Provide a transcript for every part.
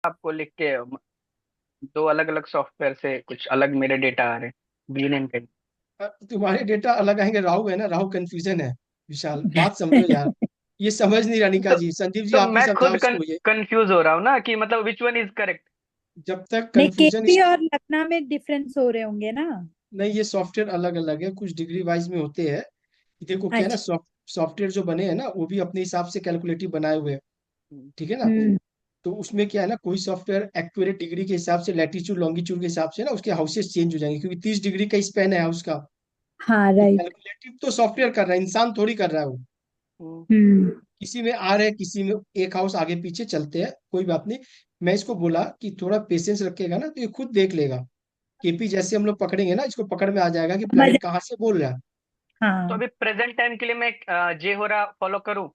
आपको लिख के दो अलग अलग सॉफ्टवेयर से कुछ अलग मेरे डेटा आ रहे हैं बीएनएन के। तुम्हारे डेटा अलग आएंगे। राहु है ना, राहु कंफ्यूजन है। विशाल, बात समझो यार। ये समझ नहीं रहा निका तो जी, संदीप जी तो आप ही मैं समझाओ खुद उसको ये। कंफ्यूज हो रहा हूँ ना कि मतलब विच वन इज करेक्ट। जब तक नहीं, कंफ्यूजन केपी और लखनऊ में डिफरेंस हो रहे होंगे ना। नहीं, ये सॉफ्टवेयर अलग अलग है, कुछ डिग्री वाइज में होते हैं। देखो क्या है ना, अच्छा। सॉफ्टवेयर जो बने हैं ना वो भी अपने हिसाब से कैलकुलेटिव बनाए हुए हैं। ठीक है ना। हम्म। तो उसमें क्या है ना, कोई सॉफ्टवेयर एक्यूरेट डिग्री के हिसाब से, लैटीट्यूड लॉन्गिट्यूड के हिसाब से ना उसके हाउसेस चेंज हो जाएंगे, क्योंकि 30 डिग्री का स्पेन है हाउस का। हाँ, तो राइट। कैलकुलेटिव तो सॉफ्टवेयर कर रहा है, इंसान थोड़ी कर रहा है वो। हम्म। किसी में आ रहे हैं, किसी में एक हाउस आगे पीछे चलते हैं, कोई बात नहीं। मैं इसको बोला कि थोड़ा पेशेंस रखेगा ना तो ये खुद देख लेगा। केपी जैसे हम लोग पकड़ेंगे ना, इसको पकड़ में आ जाएगा कि समझ। प्लेनेट कहाँ से बोल रहा है। हाँ। तो अभी प्रेजेंट टाइम के लिए मैं जे हो रहा फॉलो करूँ?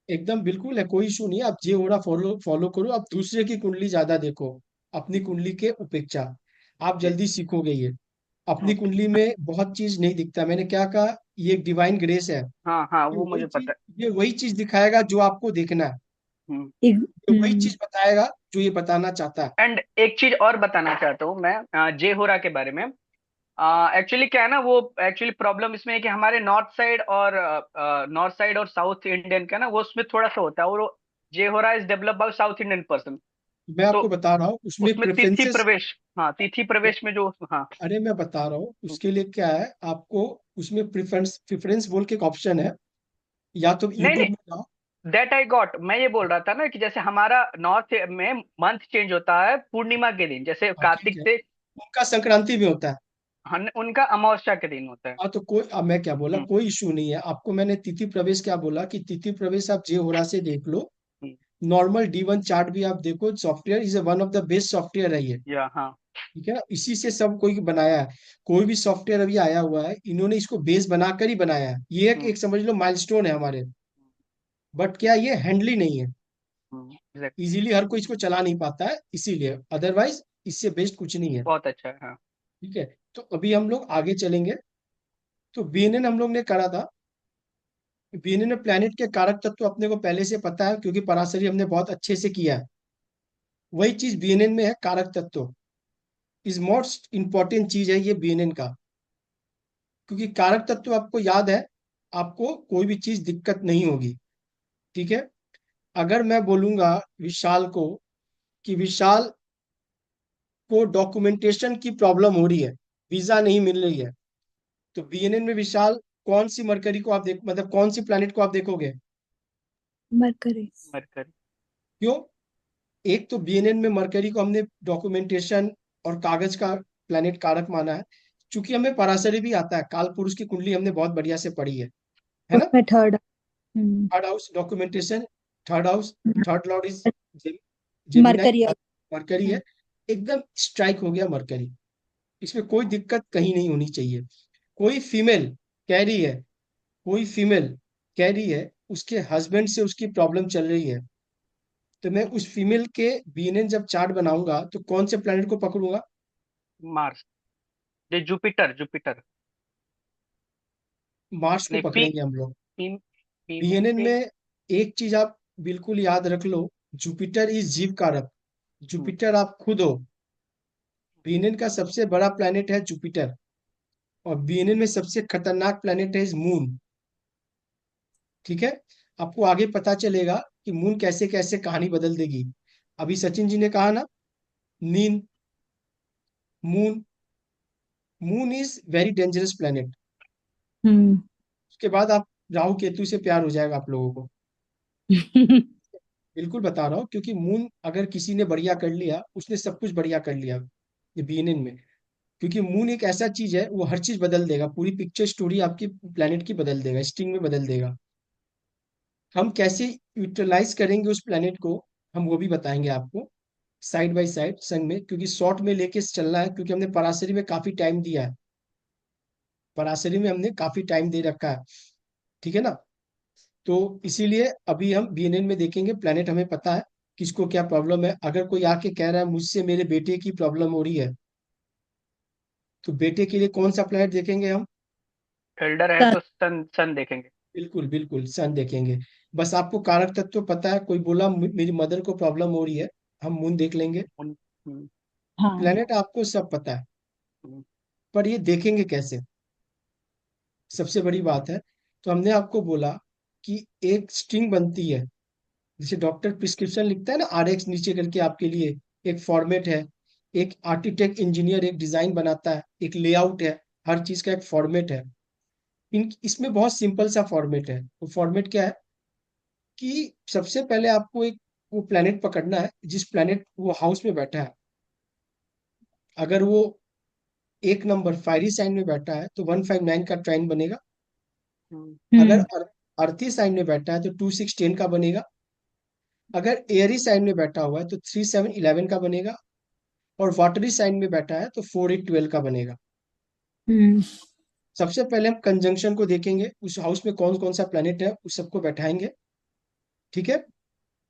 एकदम बिल्कुल है, कोई इशू नहीं है। आप जे ओरा फॉलो फॉलो करो, आप दूसरे की कुंडली ज्यादा देखो, अपनी कुंडली के उपेक्षा। आप जी। जल्दी सीखोगे ये। अपनी ओके। कुंडली में बहुत चीज नहीं दिखता, मैंने क्या कहा, ये एक डिवाइन ग्रेस है। हाँ हाँ, ये वो वही मुझे चीज पता है। ये वही चीज दिखाएगा जो आपको देखना है। हम्म। ये वही हम्म। चीज बताएगा जो ये बताना चाहता है। एंड एक चीज और बताना चाहता हूँ मैं जे हो रहा के बारे में। एक्चुअली क्या है ना, वो एक्चुअली प्रॉब्लम इसमें है कि हमारे नॉर्थ साइड और साउथ इंडियन का ना वो उसमें थोड़ा सा होता है, और जे हो रहा is develop by south Indian person. मैं तो आपको बता रहा हूँ उसमें उसमें तिथि प्रेफरेंसेस। प्रवेश, हाँ तिथि प्रवेश में जो, हाँ। अरे मैं बता रहा हूँ उसके लिए क्या है आपको। उसमें प्रेफरेंस प्रेफरेंस बोल के एक ऑप्शन है, या तो नहीं यूट्यूब नहीं, में जाओ। That I got. मैं ये बोल रहा था ना कि जैसे हमारा नॉर्थ में मंथ चेंज होता है पूर्णिमा के दिन, जैसे हाँ ठीक कार्तिक है, से उनका संक्रांति में होता है। उनका अमावस्या के दिन होता है। हाँ तो कोई, अब मैं क्या बोला, हम्म। कोई इशू नहीं है आपको। मैंने तिथि प्रवेश क्या बोला कि तिथि प्रवेश आप जे होरा से देख लो। हम्म। नॉर्मल डी1 चार्ट भी आप देखो, software is one of the best software है ये। या हाँ। ठीक है ना, इसी से सब कोई बनाया है। कोई भी सॉफ्टवेयर अभी आया हुआ है, इन्होंने इसको बेस बनाकर ही बनाया है। ये हम्म। एक समझ लो माइलस्टोन है हमारे। बट क्या ये हैंडली नहीं है, एग्जैक्टली। इजीली हर कोई इसको चला नहीं पाता है, इसीलिए। अदरवाइज इससे बेस्ट कुछ नहीं है। बहुत अच्छा है, हाँ। ठीक है। तो अभी हम लोग आगे चलेंगे। तो बीएनएन हम लोग ने करा था। बीएनएन में प्लैनेट के कारक तत्व अपने को पहले से पता है, क्योंकि पराशरी हमने बहुत अच्छे से किया है। वही चीज बीएनएन में है, कारक तत्व इज मोस्ट इंपॉर्टेंट चीज है ये बीएनएन का। क्योंकि कारक तत्व आपको याद है, आपको कोई भी चीज दिक्कत नहीं होगी। ठीक है। अगर मैं बोलूंगा विशाल को कि विशाल को डॉक्यूमेंटेशन की प्रॉब्लम हो रही है, वीजा नहीं मिल रही है, तो बीएनएन में विशाल कौन सी मरकरी को आप देख, मतलब कौन सी प्लैनेट को आप देखोगे। मरकरी। मरकरी। क्यों। एक तो बीएनएन में मरकरी को हमने डॉक्यूमेंटेशन और कागज का प्लैनेट कारक माना है। चूंकि हमें पराशरी भी आता है, काल पुरुष की कुंडली हमने बहुत बढ़िया से पढ़ी है ना। उसमें third. Hmm. Third house documentation, third house, third lord is Gemini, Mercury. Mercury hmm. है। एकदम स्ट्राइक हो गया मरकरी। इसमें कोई दिक्कत कहीं नहीं होनी चाहिए। कोई फीमेल कह रही है, कोई फीमेल कह रही है उसके हस्बैंड से उसकी प्रॉब्लम चल रही है, तो मैं उस फीमेल के बीएनएन जब चार्ट बनाऊंगा तो कौन से प्लैनेट को पकड़ूंगा। मार्स। ये जुपिटर जुपिटर। मार्स को नहीं, पकड़ेंगे हम लोग। फीमेल बीएनएन पे। में एक चीज आप बिल्कुल याद रख लो, जुपिटर इज जीव कारक। हम्म। जुपिटर आप खुद हो। बीएनएन का सबसे बड़ा प्लैनेट है जुपिटर, और बीएनएन में सबसे खतरनाक प्लैनेट है मून। ठीक है। आपको आगे पता चलेगा कि मून कैसे कैसे कहानी बदल देगी। अभी सचिन जी ने कहा ना, नींद, moon, moon is very dangerous planet. Hmm. उसके बाद आप, राहु केतु से प्यार हो जाएगा आप लोगों को। बिल्कुल बता रहा हूँ, क्योंकि मून अगर किसी ने बढ़िया कर लिया, उसने सब कुछ बढ़िया कर लिया ये बीएनएन में। क्योंकि मून एक ऐसा चीज है, वो हर चीज बदल देगा, पूरी पिक्चर स्टोरी आपकी प्लेनेट की बदल देगा, स्टिंग में बदल देगा। हम कैसे यूटिलाइज करेंगे उस प्लेनेट को, हम वो भी बताएंगे आपको साइड बाय साइड संग में, क्योंकि शॉर्ट में लेके चलना है, क्योंकि हमने पराशरी में काफी टाइम दिया है। पराशरी में हमने काफी टाइम दे रखा है। ठीक है ना। तो इसीलिए अभी हम बीएनएन में देखेंगे प्लेनेट, हमें पता है किसको क्या प्रॉब्लम है। अगर कोई आके कह रहा है मुझसे मेरे बेटे की प्रॉब्लम हो रही है, तो बेटे के लिए कौन सा प्लेनेट देखेंगे हम। एल्डर है सन। तो सन सन देखेंगे। बिल्कुल बिल्कुल सन देखेंगे। बस आपको कारक तत्व तो पता है, कोई बोला मेरी मदर को प्रॉब्लम हो रही है, हम मून देख लेंगे। हम्म, हाँ। प्लेनेट आपको सब पता है, हम्म, पर ये देखेंगे कैसे, सबसे बड़ी बात है। तो हमने आपको बोला कि एक स्ट्रिंग बनती है, जैसे डॉक्टर प्रिस्क्रिप्शन लिखता है ना, RX नीचे करके आपके लिए एक फॉर्मेट है। एक आर्किटेक्ट इंजीनियर एक डिजाइन बनाता है, एक लेआउट है, हर चीज का एक फॉर्मेट है। इन इसमें बहुत सिंपल सा फॉर्मेट है। वो फॉर्मेट क्या है कि सबसे पहले आपको एक वो प्लेनेट पकड़ना है, जिस प्लेनेट वो हाउस में बैठा है। अगर वो एक नंबर फायरी साइन में बैठा है तो 159 का ट्राइन बनेगा। हम्म, अगर हम्म अर्थी साइन में बैठा है तो 2610 का बनेगा। अगर एयरी साइन में बैठा हुआ है तो 3711 का बनेगा। और वाटरी साइन में बैठा है तो 4812 का बनेगा। हम्म सबसे पहले हम कंजंक्शन को देखेंगे, उस हाउस में कौन कौन सा प्लेनेट है उस सबको बैठाएंगे। ठीक है।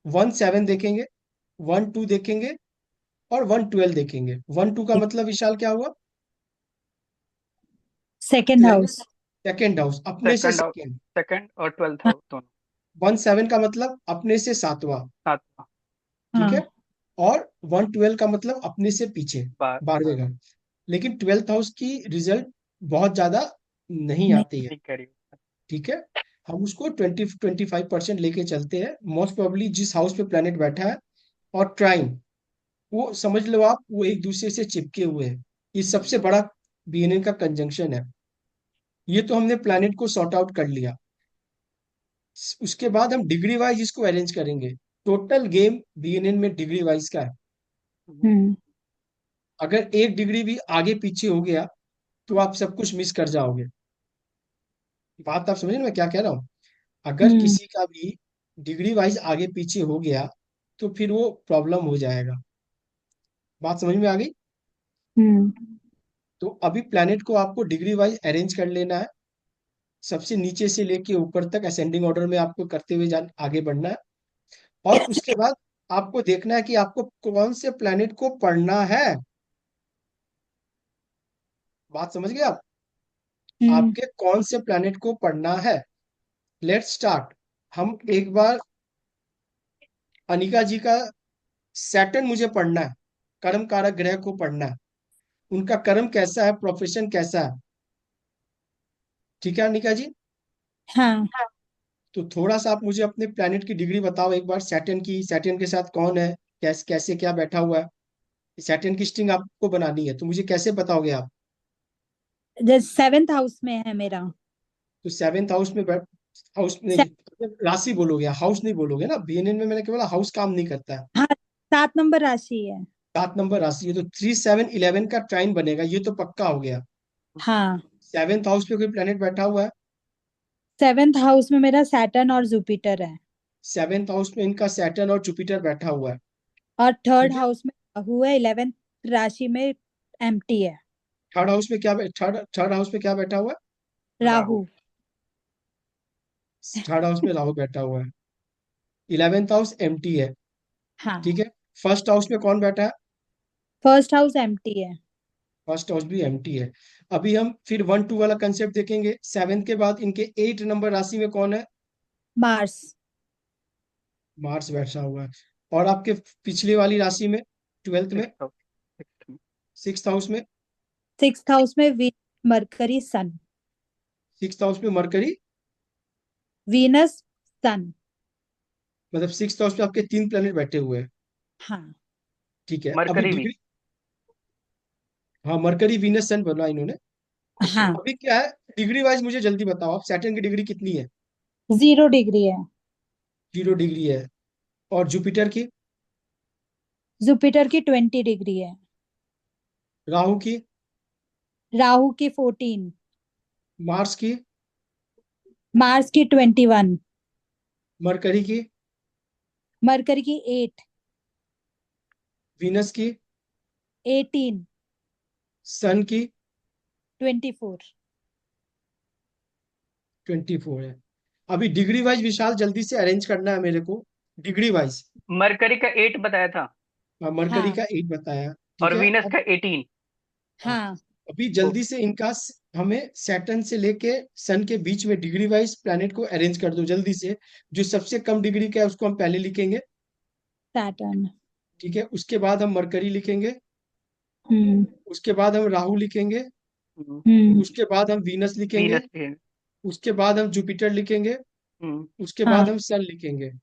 17 देखेंगे, 12 देखेंगे, और 112 देखेंगे। 12 का मतलब विशाल क्या हुआ? Second house. सेकेंड हाउस, अपने से सेकंड और सेकेंड। सेकंड और 12th हाँ। हाउस दोनों। 17 का मतलब अपने से सातवां। सातवां। ठीक हाँ। है। और 112 का मतलब अपने से पीछे, बार। 12वें घर। लेकिन 12th हाउस की रिजल्ट बहुत ज्यादा नहीं नहीं। आती है। ठीक कह रही हो। ठीक है। हम उसको 25% लेके चलते हैं। मोस्ट प्रोबेबली जिस हाउस पे प्लेनेट बैठा है और ट्राइन, वो समझ लो आप, वो एक दूसरे से चिपके हुए हैं। ये सबसे बड़ा बीएनएन का कंजंक्शन है। ये तो हमने प्लैनेट को सॉर्ट आउट कर लिया। उसके बाद हम डिग्री वाइज इसको अरेंज करेंगे। टोटल गेम बीएनएन में डिग्री वाइज का है। हम्म, हम्म अगर एक डिग्री भी आगे पीछे हो गया तो आप सब कुछ मिस कर जाओगे। बात आप समझे ना मैं क्या कह रहा हूँ? अगर हम्म किसी का भी डिग्री वाइज आगे पीछे हो गया तो फिर वो प्रॉब्लम हो जाएगा। बात समझ में आ गई? हम्म तो अभी प्लैनेट को आपको डिग्री वाइज अरेंज कर लेना है। सबसे नीचे से लेके ऊपर तक असेंडिंग ऑर्डर में आपको करते हुए आगे बढ़ना है। और उसके बाद आपको देखना है कि आपको कौन से प्लैनेट को पढ़ना है। बात समझ गए आप? हम्म आपके कौन से प्लैनेट को पढ़ना है। Let's start. हम एक बार अनिका जी का सैटर्न मुझे पढ़ना है, कर्म कारक ग्रह को पढ़ना है। उनका कर्म कैसा है, प्रोफेशन कैसा है। ठीक है अनिका जी? हाँ। तो थोड़ा सा आप मुझे अपने प्लैनेट की डिग्री बताओ एक बार, सैटर्न की। सैटर्न के साथ कौन है, कैसे क्या बैठा हुआ है। सैटर्न की स्ट्रिंग आपको बनानी है तो मुझे कैसे बताओगे आप? जैसे सेवेंथ हाउस में है मेरा। तो सेवेंथ हाउस में हाउस से, नहीं, राशि बोलोगे, हाउस नहीं बोलोगे ना। बीएनएन में मैंने केवल हाउस काम नहीं करता है। हाँ, 7 नंबर राशि है। 7 नंबर राशि है तो 3711 का ट्राइन बनेगा, ये तो पक्का हो गया। हाँ। सेवेंथ हाउस पे कोई प्लेनेट बैठा हुआ है? सेवेंथ हाउस में मेरा सैटर्न और जुपिटर है। सेवेंथ हाउस में इनका सैटर्न और जुपिटर बैठा हुआ है। और थर्ड ठीक है। हाउस में राहु है, 11th राशि में एम्प्टी है। थर्ड हाउस में क्या थर्ड थर्ड हाउस में क्या बैठा हुआ राहु। राहु। है? थर्ड हाउस में राहु बैठा हुआ है। 11th हाउस एम्प्टी है। हाँ। ठीक है। फर्स्ट हाउस में कौन बैठा है? फर्स्ट हाउस एम्प्टी है। फर्स्ट हाउस भी एम्प्टी है। अभी हम फिर 1 2 वाला कंसेप्ट देखेंगे। सेवेंथ के बाद इनके 8 नंबर राशि में कौन है? मार्स। मार्स बैठा हुआ है। और आपके पिछले वाली राशि में, ट्वेल्थ में, 6th हाउस। 6th में। सिक्स हाउस में। सिक्स्थ हाउस में मरकरी सन। सिक्स हाउस में मरकरी। वीनस सन। मतलब सिक्स हाउस में आपके 3 प्लेनेट बैठे हुए हैं। हाँ। ठीक है। अभी मरकरी भी। डिग्री, हाँ मरकरी वीनस सन बोला इन्होंने। हाँ। अभी क्या है, डिग्री वाइज मुझे जल्दी बताओ आप, सैटर्न की डिग्री कितनी है? 0 डिग्री है। 0 डिग्री है। और जुपिटर की? जुपिटर की 20 डिग्री है। राहु की? राहु की 14। मार्स की? मार्स की 21। मरकरी की? मरकरी की 8। वीनस की? 18। सन की? 24। 24 है। अभी डिग्री वाइज विशाल जल्दी से अरेंज करना है मेरे को, डिग्री वाइज। मरकरी का 8 बताया था। मरकरी हाँ। का 8 बताया। ठीक और है। वीनस अब का 18। हाँ, हाँ। अभी जल्दी से इनका हमें सैटर्न से लेके सन के बीच में डिग्री वाइज प्लैनेट को अरेंज कर दो जल्दी से। जो सबसे कम डिग्री का है उसको हम पहले लिखेंगे। सैटर्न। ठीक है, उसके बाद हम मरकरी लिखेंगे, हम्म उसके बाद हम राहु लिखेंगे, हम्म, हम्म उसके बाद हम वीनस लिखेंगे, वीनस भी है। उसके बाद हम जुपिटर लिखेंगे, हम्म, उसके हाँ, बाद हम सन लिखेंगे। नहीं,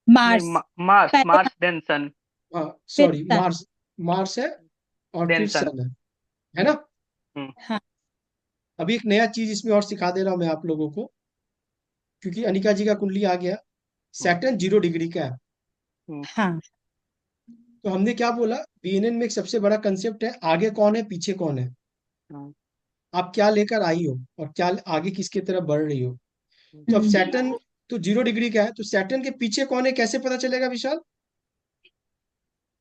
मार्स मार्स, पहले था, मार्स देन सन। हाँ फिर सॉरी, सन। मार्स, मार्स है और देन फिर सन। सन है ना। हम्म हाँ अभी एक नया चीज इसमें और सिखा दे रहा हूँ मैं आप लोगों को, क्योंकि अनिका जी का कुंडली आ गया, हम्म सैटर्न 0 डिग्री का है। हम्म हाँ तो हमने क्या बोला, बीएनएन में एक सबसे बड़ा कंसेप्ट है, आगे कौन है पीछे कौन है, हम्म आप क्या लेकर आई हो और क्या आगे किसकी तरफ बढ़ रही हो। तो अब हम्म सैटर्न तो 0 डिग्री का है, तो सैटर्न के पीछे कौन है कैसे पता चलेगा विशाल?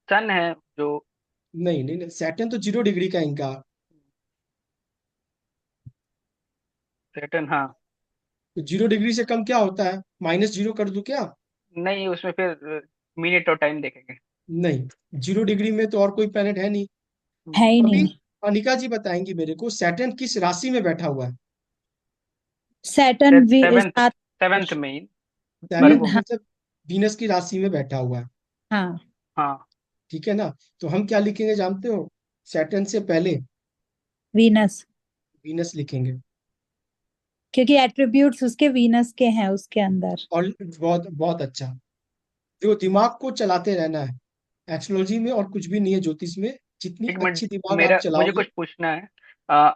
सन है जो। नहीं नहीं नहीं, सैटर्न तो 0 डिग्री का है इनका। सैटर्न, हाँ। तो 0 डिग्री से कम क्या होता है, -0 कर दूं क्या? नहीं, उसमें फिर मिनट और टाइम देखेंगे। नहीं, 0 डिग्री में तो और कोई प्लेनेट है नहीं। हम्म, है ही अभी नहीं। अनिका जी बताएंगी मेरे को, सैटर्न किस राशि में बैठा हुआ है? सैटर्न सेवेंथ, सात। सेवेंथ में ही। सैटर्न वर्गो। हाँ मतलब वीनस की राशि में बैठा हुआ है। हाँ, हाँ। ठीक है ना। तो हम क्या लिखेंगे जानते हो, सैटर्न से पहले वीनस, वीनस लिखेंगे। क्योंकि एट्रीब्यूट्स उसके वीनस के हैं उसके अंदर। और बहुत बहुत अच्छा, जो दिमाग को चलाते रहना है, एस्ट्रोलॉजी में और कुछ भी नहीं है ज्योतिष में, जितनी एक मिनट, अच्छी दिमाग आप मेरा मुझे चलाओगे। कुछ पूछना है।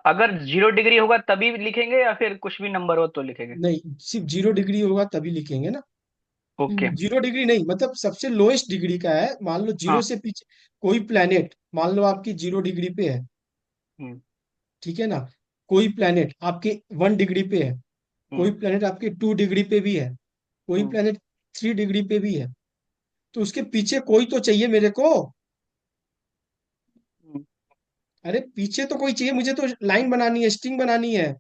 अगर 0 डिग्री होगा तभी लिखेंगे या फिर कुछ भी नंबर हो तो लिखेंगे? नहीं, सिर्फ 0 डिग्री होगा तभी लिखेंगे ना। ओके। हम्म 0 डिग्री नहीं, मतलब सबसे लोएस्ट डिग्री का है, मान लो जीरो हाँ। से पीछे कोई प्लेनेट, मान लो आपकी 0 डिग्री पे है, हम्म ठीक है ना, कोई प्लेनेट आपके 1 डिग्री पे है, कोई हम्म प्लेनेट आपके 2 डिग्री पे भी है, कोई हम्म प्लेनेट 3 डिग्री पे भी है, तो उसके पीछे कोई तो चाहिए मेरे को। हम्म, अरे पीछे तो कोई चाहिए, मुझे तो लाइन बनानी है, स्ट्रिंग बनानी है।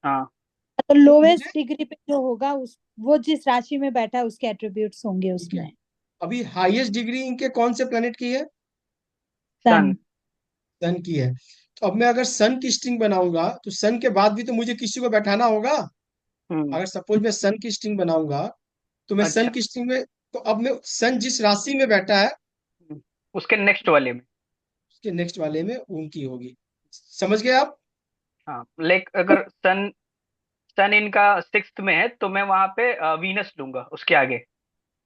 हाँ। तो तो मुझे, लोवेस्ट डिग्री पे जो होगा उस वो जिस राशि में बैठा है उसके एट्रीब्यूट्स होंगे ठीक है, उसमें। अभी हाईएस्ट डिग्री इनके कौन से प्लेनेट की है? सन। सन। सन की है। तो अब मैं अगर सन की स्ट्रिंग बनाऊंगा तो सन के बाद भी तो मुझे किसी को बैठाना होगा। हम्म। अगर सपोज मैं सन की स्ट्रिंग बनाऊंगा, तो मैं सन अच्छा। की स्ट्रिंग में, तो अब मैं सन जिस राशि में बैठा है हम्म, उसके नेक्स्ट वाले में। उसके नेक्स्ट वाले में उनकी होगी। समझ गए आप? हाँ, लाइक अगर सन, सन इनका सिक्स्थ में है तो मैं वहां पे वीनस लूंगा उसके आगे।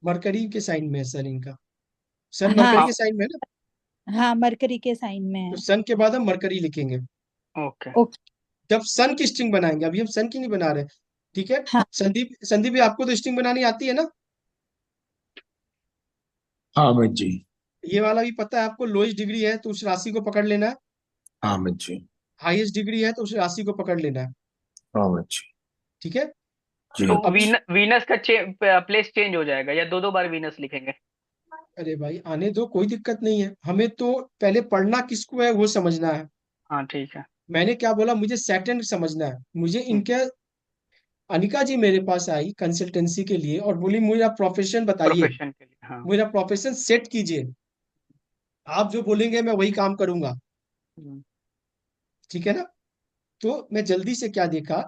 मरकरी के साइन में है सन इनका, सन हाँ मरकरी हाँ। के साइन में है ना। हाँ, मरकरी के साइन में तो है। सन के बाद हम मरकरी लिखेंगे। ओके। ओके। जब सन की स्ट्रिंग बनाएंगे, अभी हम सन की नहीं बना रहे, ठीक है। हाँ संदीप, संदीप भी आपको तो स्ट्रिंग बनानी आती है ना? हाँ अमित जी। ये वाला भी पता है आपको, लोएस्ट डिग्री है तो उस राशि को पकड़ लेना है, हाँ अमित जी। हाईएस्ट डिग्री है तो उस राशि को पकड़ लेना है। हाँ अमित जी। ठीक है। जी। तो अभी वीनस का प्लेस चेंज हो जाएगा या दो दो बार वीनस लिखेंगे? अरे भाई आने दो, कोई दिक्कत नहीं है, हमें तो पहले पढ़ना किसको है वो समझना है। हाँ, ठीक है। मैंने क्या बोला, मुझे सैटर्न समझना है, मुझे इनके, अनिका जी मेरे पास आई कंसल्टेंसी के लिए और बोली मेरा प्रोफेशन बताइए, प्रोफेशन के लिए, हाँ। मेरा प्रोफेशन सेट कीजिए, आप जो बोलेंगे मैं वही काम करूंगा। हम्म ठीक है ना। तो मैं जल्दी से क्या देखा,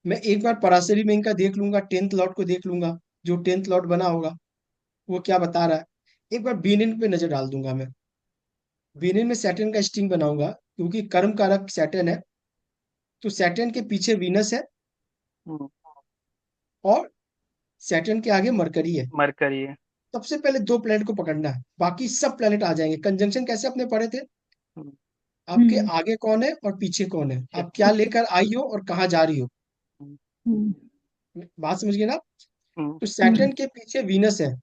मैं एक बार पराशरी में इनका देख लूंगा, 10th लॉट को देख लूंगा, जो 10th लॉट बना होगा वो क्या बता रहा है। एक बार बीनिन पे नजर डाल दूंगा मैं, बीनिन में सैटर्न का स्ट्रिंग बनाऊंगा, क्योंकि कर्म कारक सैटर्न है, तो सैटर्न के पीछे वीनस है हम्म, और सैटर्न के आगे मरकरी है। मरकरी है। सबसे पहले दो प्लेनेट को पकड़ना है, बाकी सब प्लेनेट आ जाएंगे। कंजंक्शन कैसे अपने पढ़े थे, हम्म, आपके हम्म आगे कौन है और पीछे कौन है, पीछे। आप क्या लेकर आई हो और कहाँ जा रही हो। हम्म हम्म बात समझ गए ना आप? हम्म तो हम्म सैटर्न के पीछे वीनस है,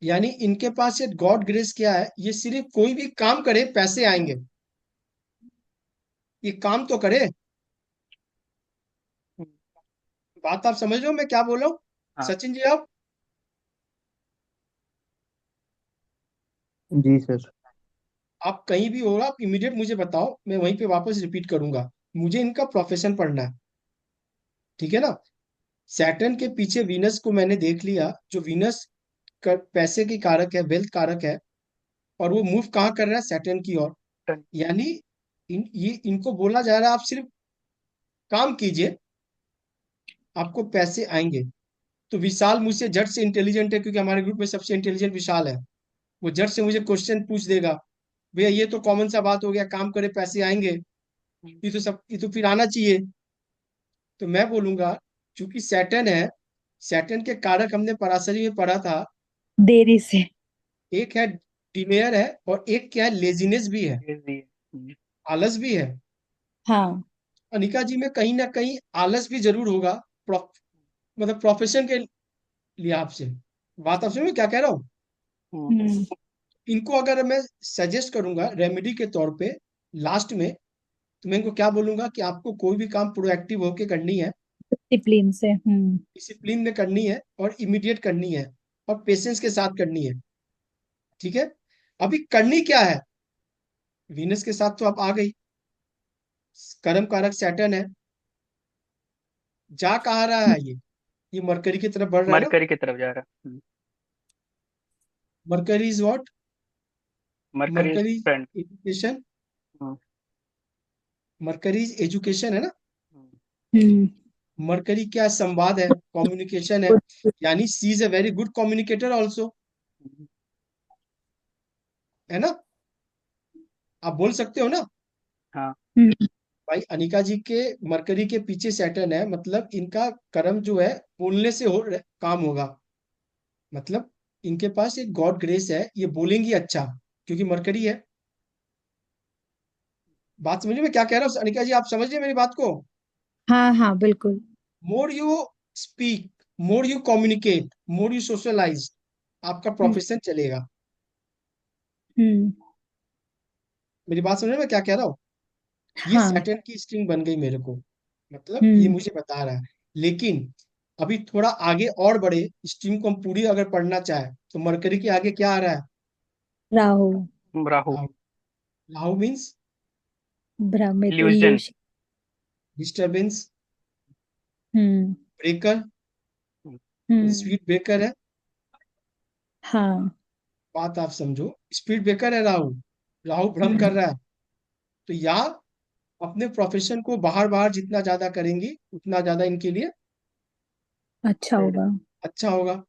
यानी इनके पास ये गॉड ग्रेस क्या है, ये सिर्फ कोई भी काम करे पैसे आएंगे, ये काम तो करे। हम्म, बात आप समझ रहे हो मैं क्या बोल रहा हूँ? हाँ। सचिन जी आप, जी सर। आप कहीं भी हो आप इमीडिएट मुझे बताओ, मैं वहीं पे वापस रिपीट करूंगा, मुझे इनका प्रोफेशन पढ़ना है। ठीक है ना। सैटर्न के पीछे वीनस को मैंने देख लिया, जो वीनस पैसे की कारक है, वेल्थ कारक है, और वो मूव कहाँ कर रहा है, सैटर्न की ओर। टन। यानी ये इनको बोला जा रहा है आप सिर्फ काम कीजिए, आपको पैसे आएंगे। तो विशाल मुझसे झट से इंटेलिजेंट है, क्योंकि हमारे ग्रुप में सबसे इंटेलिजेंट विशाल है। वो झट से मुझे क्वेश्चन पूछ देगा, भैया ये तो कॉमन सा बात हो गया, काम करे पैसे आएंगे, ये तो फिर आना चाहिए। तो मैं बोलूंगा, चूंकि सैटर्न है, सैटर्न के कारक हमने पराशरी में पढ़ा था, देरी से। एक है डिलेयर है, और एक क्या है, लेजीनेस भी है, ये भी है। आलस भी है। हाँ। अनिका जी में कहीं ना कहीं आलस भी जरूर होगा, मतलब प्रोफेशन के लिहाज से। बात आप समझ में क्या कह रहा हूँ? हम्म, हम्म। इनको अगर मैं सजेस्ट करूंगा रेमेडी के तौर पे लास्ट में, तो मैं इनको क्या बोलूंगा कि आपको कोई भी काम प्रोएक्टिव होके करनी है, डिसिप्लिन से। हम्म। डिसिप्लिन में करनी है, और इमीडिएट करनी है, और पेशेंस के साथ करनी है। ठीक है? अभी करनी क्या है? वीनस के साथ तो आप आ गई, कर्म कारक सैटर्न है, जा कहाँ रहा है ये मरकरी की तरफ बढ़ रहा है ना। मरकरी की तरफ जा रहा है। Mercury is what? Mercury mercury friend. Education, mercury education है ना। हम्म। मरकरी क्या है? संवाद है, कम्युनिकेशन है, यानी she is a very good communicator also, है ना? आप बोल सकते हो ना। हाँ। हम्म। भाई अनिका जी के मरकरी के पीछे सैटर्न है, मतलब इनका कर्म जो है बोलने से काम होगा। मतलब इनके पास एक गॉड ग्रेस है, ये बोलेंगी अच्छा, क्योंकि मरकरी है। बात समझ में क्या कह रहा हूँ अनिका जी? आप समझ रहे हैं मेरी बात को? हाँ हाँ बिल्कुल। More you speak, more you communicate, more you socialise, आपका हम्म। प्रोफेशन चलेगा। हम्म। मेरी बात समझ में क्या कह रहा हूँ? ये हाँ। सैटर्न की स्ट्रिंग बन गई मेरे को, मतलब ये हम्म। मुझे बता रहा है। लेकिन अभी थोड़ा आगे और बढ़े, स्ट्रिंग को हम पूरी अगर पढ़ना चाहे, तो मरकरी के आगे क्या आ रहा है? राहु। राहु। राहु। राहु मीन्स भ्रमित, इल्यूजन। इल्यूशन। डिस्टर्बेंस, हम्म। ब्रेकर, हम्म। स्पीड ब्रेकर है। हाँ। बात आप समझो, स्पीड ब्रेकर है राहु, राहु भ्रम कर हम्म। रहा है। तो या अपने प्रोफेशन को बाहर बाहर जितना ज्यादा करेंगी, उतना ज्यादा इनके लिए अच्छा होगा। अच्छा होगा।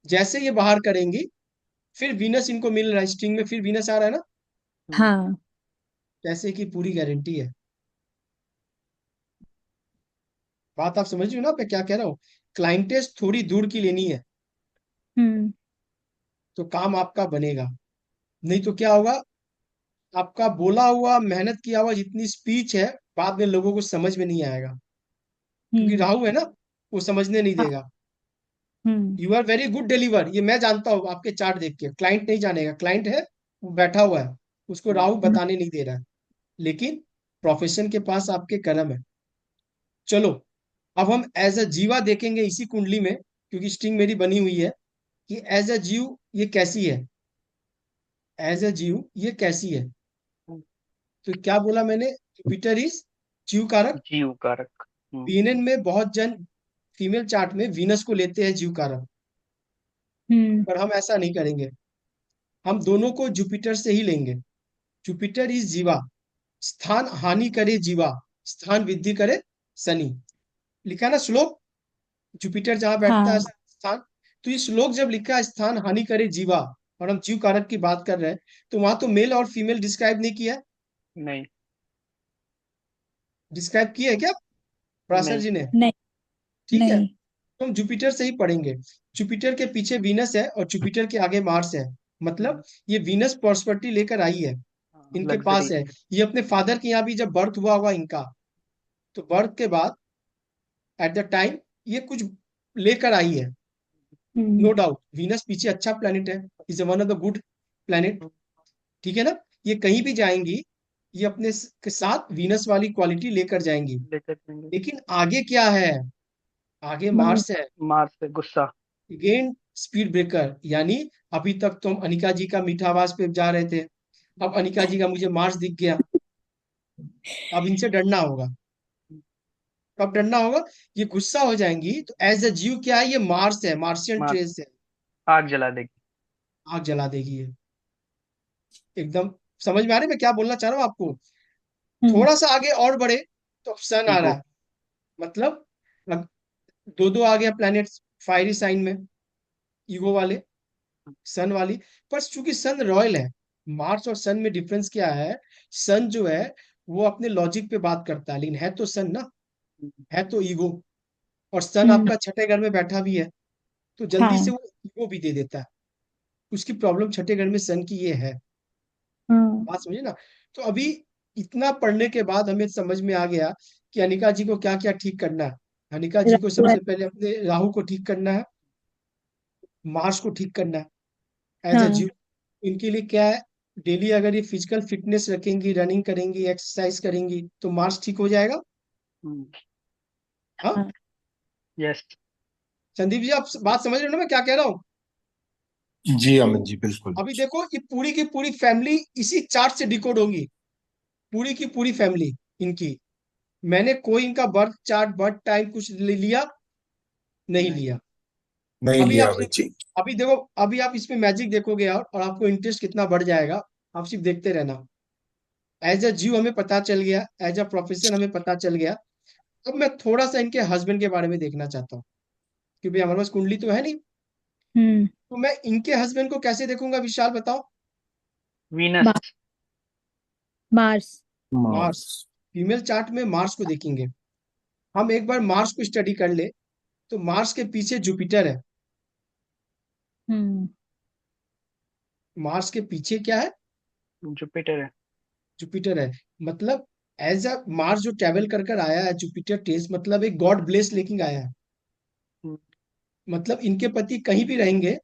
जैसे ये बाहर करेंगी, फिर वीनस इनको मिल रहा है स्ट्रिंग में, फिर वीनस आ रहा है ना, हाँ। पैसे की पूरी गारंटी है। बात आप समझ रहे हो ना मैं क्या कह रहा हूँ? क्लाइंटेस थोड़ी दूर की लेनी है, हम्म। तो काम आपका बनेगा। नहीं तो क्या होगा, आपका बोला हुआ, मेहनत किया हुआ जितनी स्पीच है, बाद में लोगों को समझ में नहीं आएगा, क्योंकि हम्म। राहु है ना, वो समझने नहीं हाँ। देगा। Hmm. You are very good deliver, ये मैं जानता हूँ आपके चार्ट देख के, क्लाइंट नहीं जानेगा, क्लाइंट है वो बैठा हुआ है, उसको राहु हम्म। बताने नहीं दे रहा है। लेकिन प्रोफेशन के पास आपके कलम है। चलो, अब हम एज अ जीवा देखेंगे इसी कुंडली में, क्योंकि स्ट्रिंग मेरी बनी हुई है, कि एज अ जीव ये कैसी है, एज अ जीव ये कैसी है। तो क्या बोला मैंने? जुपिटर इज जीव कारक। जीव कारक। बीएनएन में बहुत जन फीमेल चार्ट में वीनस को लेते हैं जीव कारक, हम्म। पर हम ऐसा नहीं करेंगे, हम दोनों को जुपिटर से ही लेंगे। जुपिटर इज जीवा, स्थान हानि करे जीवा, स्थान वृद्धि करे शनि। लिखा ना श्लोक, जुपिटर जहां बैठता है हाँ। स्थान। तो ये श्लोक जब लिखा है स्थान हानि करे जीवा, और हम जीव कारक की बात कर रहे हैं, तो वहां तो मेल और फीमेल डिस्क्राइब नहीं किया है। नहीं। डिस्क्राइब किया है क्या पराशर नहीं। जी ने? नहीं। ठीक है, नहीं। तो हम जुपिटर से ही पढ़ेंगे। जुपिटर के पीछे वीनस है, और जुपिटर के आगे मार्स है। मतलब ये वीनस प्रॉस्पेरिटी लेकर आई है, इनके लग्जरी। पास है। ये अपने फादर के यहाँ भी जब बर्थ हुआ होगा इनका, तो बर्थ के बाद एट द टाइम ये कुछ लेकर आई है। हम्म। नो डाउट वीनस पीछे अच्छा प्लेनेट है, is one of the good planet. ठीक है ना? ये कहीं भी जाएंगी, ये अपने के साथ वीनस वाली क्वालिटी लेकर जाएंगी। लेकर जाएंगे। लेकिन आगे क्या है? आगे मार्स। मार्स है, मार्स से गुस्सा। Again speed breaker. यानी अभी तक तो हम अनिका जी का मीठा आवाज पे जा रहे थे, अब अनिका जी का मुझे मार्स दिख गया, अब इनसे डरना होगा। कब डरना होगा? ये गुस्सा हो जाएंगी, तो एज अ जीव क्या है, ये मार्स है, मार्शियन मार्स। ट्रेस है, आग जला देगी। आग जला देगी ये। एकदम समझ में आ रही है मैं क्या बोलना चाह रहा हूँ आपको? हम्म। थोड़ा सा आगे और बढ़े, तो सन आ रहा ईगो। है। मतलब अब दो दो आ गया प्लैनेट्स फायरी साइन में, ईगो वाले। सन वाली। पर चूंकि सन रॉयल है, मार्स और सन में डिफरेंस क्या है? सन जो है वो अपने लॉजिक पे बात करता है, लेकिन है तो सन ना, है तो ईगो। और सन हम्म। आपका छठे घर में बैठा भी है, तो जल्दी से हाँ। वो ईगो भी दे देता है। उसकी प्रॉब्लम छठे घर में सन की ये है। हाँ। बात समझे ना? तो अभी इतना पढ़ने के बाद हमें समझ में आ गया कि अनिका जी को क्या क्या ठीक करना है। अनिका जी को सबसे पहले अपने राहु को ठीक करना है, मार्स को ठीक करना है एज अ हाँ। जीव। इनके लिए क्या है? डेली अगर ये फिजिकल फिटनेस रखेंगी, रनिंग करेंगी, एक्सरसाइज करेंगी, तो मार्स ठीक हो जाएगा। हाँ, हाँ। यस। संदीप जी आप बात समझ रहे हो ना मैं क्या कह रहा हूँ? जी अमित जी बिल्कुल। अभी देखो ये पूरी की पूरी फैमिली इसी चार्ट से डिकोड होंगी, पूरी की पूरी फैमिली इनकी। मैंने कोई इनका बर्थ चार्ट, बर्थ टाइम कुछ ले लिया? नहीं नहीं। लिया। नहीं अभी लिया आप अमित जी। अभी देखो, अभी आप इसमें मैजिक देखोगे और आपको इंटरेस्ट कितना बढ़ जाएगा। आप सिर्फ देखते रहना। एज अ जीव हमें पता चल गया, एज अ प्रोफेशन हमें पता चल गया। अब मैं थोड़ा सा इनके हस्बैंड के बारे में देखना चाहता हूँ, क्योंकि हमारे पास कुंडली तो है नहीं। हम्म। तो मैं इनके हस्बैंड को कैसे देखूंगा, विशाल बताओ। Venus. Mars. Mars. Mars. Female chart में मार्स को देखेंगे। हम एक बार मार्स को स्टडी कर ले, तो मार्स के पीछे जुपिटर है। हम्म। मार्स के पीछे क्या है? जुपिटर है। जुपिटर है। मतलब एज अ मार्स जो ट्रेवल कर कर आया है, जुपिटर टेस्ट मतलब एक गॉड ब्लेस लेकिन आया है। हम्म, मतलब इनके पति कहीं भी रहेंगे,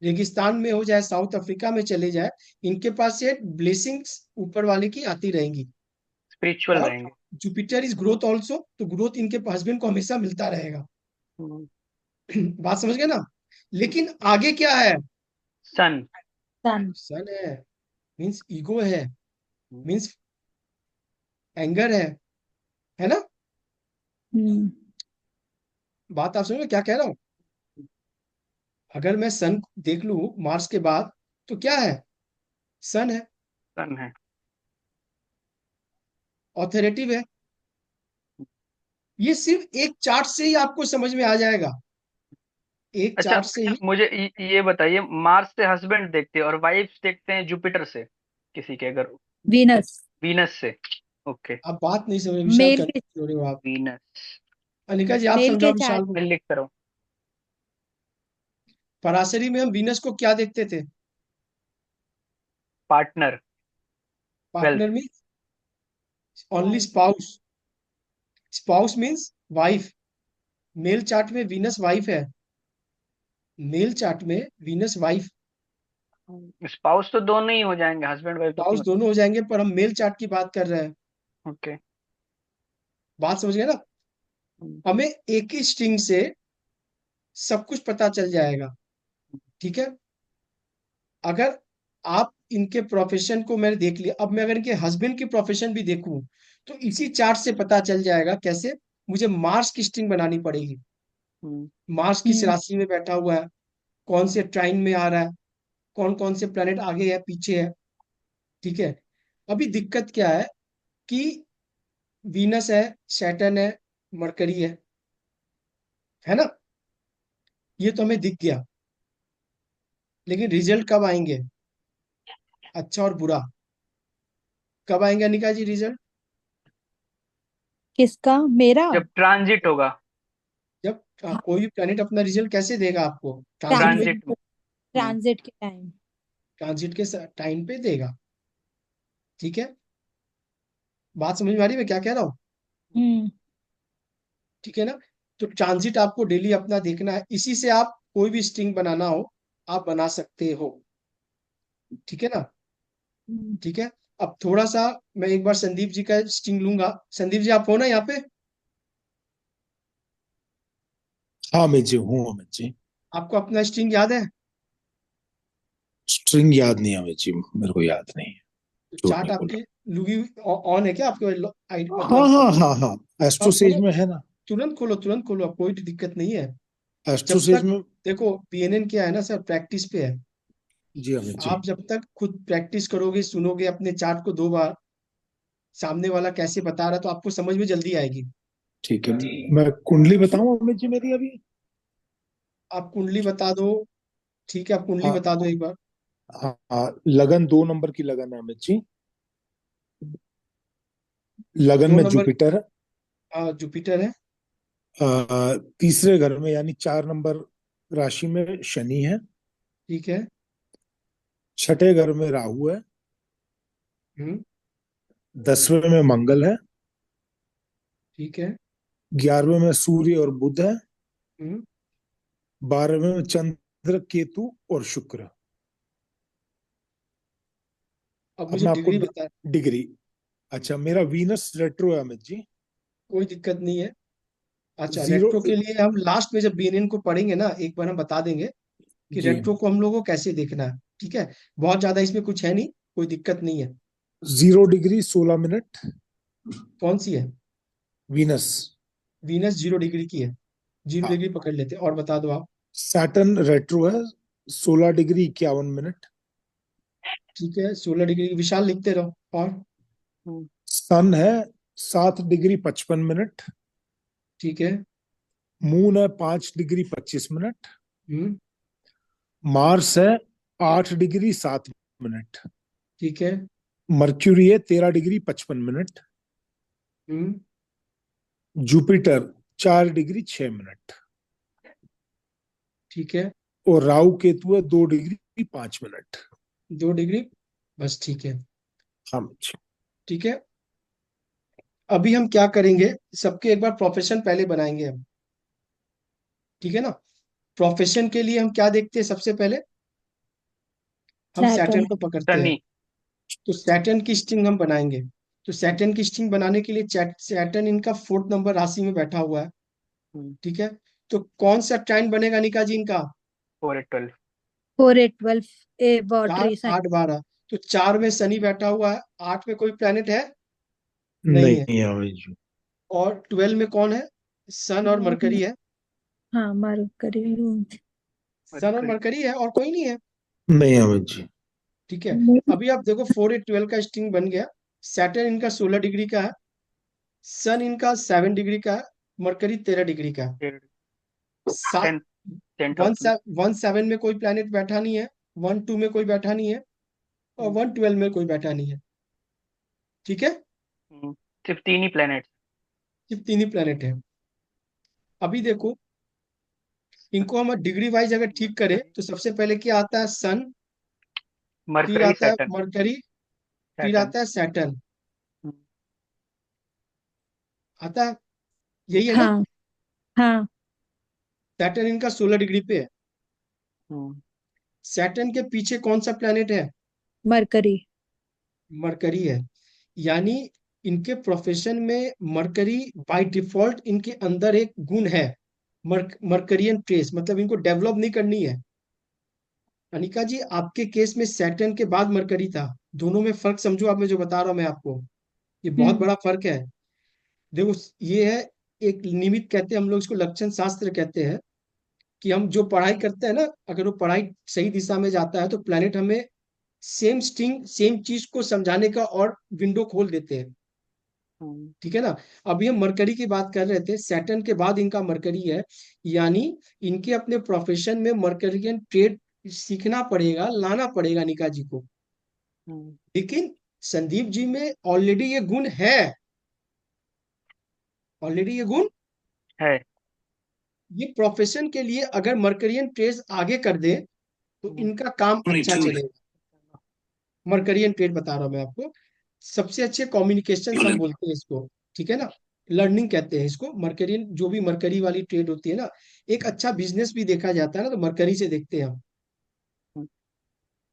रेगिस्तान में हो जाए, साउथ अफ्रीका में चले जाए, इनके पास से ब्लेसिंग्स ऊपर वाले की आती रहेंगी। स्पिरिचुअल और रहेंगे। जुपिटर इज ग्रोथ ऑल्सो, तो ग्रोथ इनके हस्बैंड को हमेशा मिलता रहेगा। हम्म, बात समझ गए ना? लेकिन आगे क्या है? सन। सन। सन है, मीन्स ईगो है, मीन्स एंगर है ना? हम्म। बात आप समझ में क्या कह रहा हूं? अगर मैं सन देख लूं मार्स के बाद, तो क्या है? सन है, सन है। ऑथोरेटिव है। ये सिर्फ एक चार्ट से ही आपको समझ में आ जाएगा, एक अच्छा, चार्ट से ही। मुझे ये बताइए, मार्स से हस्बैंड देखते हैं और वाइफ देखते हैं जुपिटर से, किसी के अगर वीनस। वीनस से। ओके। आप बात नहीं समझ, विशाल मेल कर के रहे हो आप। वीनस। अनिका जी आप मेल समझाओ के विशाल चार्ट। को। मैं लिख कर रहा हूँ। पराशरी में हम वीनस को क्या देखते थे? पार्टनर। वेल्थ। पार्टनर में only spouse. Spouse means wife. Male chart में वीनस वाइफ है, मेल चार्ट में वीनस वाइफ। स्पाउस तो दोनों ही हो जाएंगे, हस्बैंड वाइफ तो नहीं स्पाउस दोनों हो जाएंगे, पर हम मेल चार्ट की बात कर रहे हैं। हो। ओके। बात समझ गए ना? हमें एक ही स्ट्रिंग से सब कुछ पता चल जाएगा। ठीक है? अगर आप इनके प्रोफेशन को मैंने देख लिया, अब मैं अगर इनके हस्बैंड की प्रोफेशन भी देखूं, तो इसी चार्ट से पता चल जाएगा। कैसे? मुझे मार्स की स्ट्रिंग बनानी पड़ेगी। मार्स किस हम्म। राशि में बैठा हुआ है, कौन से ट्राइन में आ रहा है, कौन कौन से प्लेनेट आगे है पीछे है। ठीक है? अभी दिक्कत क्या है कि वीनस है, सैटर्न है, मरकरी है ना? ये तो हमें दिख गया, लेकिन रिजल्ट कब आएंगे? अच्छा और बुरा कब आएंगे अनिका जी रिजल्ट? किसका? मेरा? जब ट्रांजिट होगा। जब हाँ। कोई भी प्लेनेट अपना रिजल्ट कैसे देगा आपको? ट्रांजिट में। ट्रांजिट। ट्रांजिट में। हम्म, ट्रांजिट के टाइम। ट्रांजिट के टाइम पे देगा। ठीक है? बात समझ में आ रही है मैं क्या कह रहा हूँ? हम्म। ठीक है ना? तो ट्रांजिट आपको डेली अपना देखना है, इसी से आप कोई भी स्ट्रिंग बनाना हो आप बना सकते हो। ठीक है ना? हम्म। ठीक है। अब थोड़ा सा मैं एक बार संदीप जी का स्ट्रिंग लूंगा। संदीप जी आप हो ना यहाँ पे? हाँ अमित जी हूँ अमित जी। आपको अपना स्ट्रिंग याद है? स्ट्रिंग याद नहीं अमित जी, मेरे को याद नहीं है। तो झूठ चार्ट नहीं बोल आपकी लुगी ऑन है क्या आपके रहा। हाँ मतलब? हाँ हाँ हाँ। हाँ एस्ट्रोसेज खोलो, में है ना। तुरंत खोलो, तुरंत खोलो, अब कोई दिक्कत नहीं है। जब एस्ट्रोसेज तक में। देखो, बीएनएन क्या है ना सर, प्रैक्टिस पे है। जी अमित जी। आप जब तक खुद प्रैक्टिस करोगे, सुनोगे अपने चार्ट को 2 बार, सामने वाला कैसे बता रहा है, तो आपको समझ में जल्दी आएगी। ठीक है। मैं कुंडली बताऊं अमित जी मेरी अभी। आप कुंडली बता दो। ठीक है, आप कुंडली हाँ बता दो एक बार। हाँ हाँ, लगन 2 नंबर की लगन है अमित जी। लगन दो में नंबर जुपिटर है। जुपिटर है। तीसरे घर में यानी 4 नंबर राशि में शनि है। ठीक है। छठे घर में राहु है। हम्म। 10वें में मंगल है। ठीक है। 11वें में सूर्य और बुध है। हम्म। 12वें में चंद्र केतु और शुक्र। अब अब मुझे मैं आपको डिग्री बता। डिग्री। अच्छा, मेरा वीनस रेट्रो है अमित जी। कोई दिक्कत नहीं है। अच्छा, जीरो। रेट्रो के लिए हम लास्ट में जब बीएनएन को पढ़ेंगे ना, एक बार हम बता देंगे कि जी। रेट्रो को हम लोगों को कैसे देखना है। ठीक है। बहुत ज्यादा इसमें कुछ है नहीं, कोई दिक्कत नहीं है। 0 डिग्री 16 मिनट। कौन सी है? वीनस। वीनस 0 डिग्री की है। जीरो हाँ। डिग्री पकड़ लेते हैं, और बता दो आप। सैटर्न रेट्रो है। 16 डिग्री 51 मिनट। ठीक है, 16 डिग्री विशाल लिखते रहो। और हम्म, सन है 7 डिग्री 55 मिनट। ठीक है। मून है 5 डिग्री 25 मिनट। हम्म। मार्स है 8 डिग्री 7 मिनट। ठीक है। मर्क्यूरी है 13 degree 55 minute. Hmm. Jupiter 4 degree 6 minute. ठीक है। और राहु केतु है 2 डिग्री 5 मिनट। 2 डिग्री, बस ठीक है। हाँ। ठीक है। अभी हम क्या करेंगे, सबके एक बार प्रोफेशन पहले बनाएंगे हम। ठीक है ना। प्रोफेशन के लिए हम क्या देखते हैं सबसे पहले? हम सैटर्न सैटर्न। को पकड़ते हैं। शनि। तो सैटर्न की स्ट्रिंग हम बनाएंगे। तो सैटर्न की स्ट्रिंग बनाने के लिए सैटर्न इनका 4th नंबर राशि में बैठा हुआ है। ठीक है। तो कौन सा ट्राइन बनेगा निका जी इनका? 4 8 12। 4 8 12 ए चार वॉटरी साइन। 8 12। तो 4 में शनि बैठा हुआ है, 8 में कोई प्लेनेट है? नहीं है। नहीं है अमित जी। और 12 में कौन है? सन और मरकरी है। हाँ मरकरी। सन और मरकरी है, और कोई नहीं है। नहीं है अमित जी। ठीक है। अभी आप देखो 4 8 12 का स्ट्रिंग बन गया। सैटर्न इनका 16 डिग्री का है। सन इनका 7 डिग्री का है। मरकरी 13 डिग्री का है। 10 10th वन हाउस में। 7 में कोई प्लैनेट बैठा नहीं है। 1 2 में कोई बैठा नहीं है। और 1 12 में कोई बैठा नहीं है। ठीक है। हम्म, सिर्फ 3 ही प्लेनेट। सिर्फ 3 ही प्लैनेट है। अभी देखो, इनको हम डिग्री वाइज अगर ठीक करें मरकरी तो सबसे पहले क्या आता है? सन। फिर मरकरी आता है सैटर्न। मरकरी। फिर सैटर्न। आता है सैटर्न। आता है। यही है ना। हाँ हाँ। सैटर्न इनका 16 डिग्री पे है। सैटर्न के पीछे कौन सा प्लैनेट है? मरकरी। मरकरी है। यानी इनके प्रोफेशन में मरकरी बाय डिफॉल्ट इनके अंदर एक गुण है। मरकरियन ट्रेस, मतलब इनको डेवलप नहीं करनी है। अनिका जी, आपके केस में सैटर्न के बाद मरकरी था। दोनों में फर्क समझो आप, मैं जो बता रहा हूं मैं आपको, ये बहुत हम्म। बड़ा फर्क है। देखो, ये है एक निमित्त, कहते हैं हम लोग इसको, लक्षण शास्त्र कहते हैं। कि हम जो पढ़ाई करते हैं ना, अगर वो पढ़ाई सही दिशा में जाता है तो प्लेनेट हमें सेम स्ट्रिंग सेम चीज को समझाने का और विंडो खोल देते हैं। ठीक है ना। अभी हम मरकरी की बात कर रहे थे, सैटर्न के बाद इनका मरकरी है। यानी इनके अपने प्रोफेशन में मरकरियन ट्रेड सीखना पड़ेगा, लाना पड़ेगा निका जी को। लेकिन संदीप जी में ऑलरेडी ये गुण है। ऑलरेडी ये गुण, है। ये प्रोफेशन के लिए अगर मरकरियन ट्रेड आगे कर दे तो इनका काम अच्छा चलेगा। मरकरियन ट्रेड बता रहा हूं मैं आपको। सबसे अच्छे कम्युनिकेशन हम बोलते हैं इसको। ठीक है ना। लर्निंग कहते हैं इसको। मरकरियन जो भी मरकरी वाली ट्रेड होती है ना, एक अच्छा बिजनेस भी देखा जाता है ना तो मरकरी से देखते हैं हम।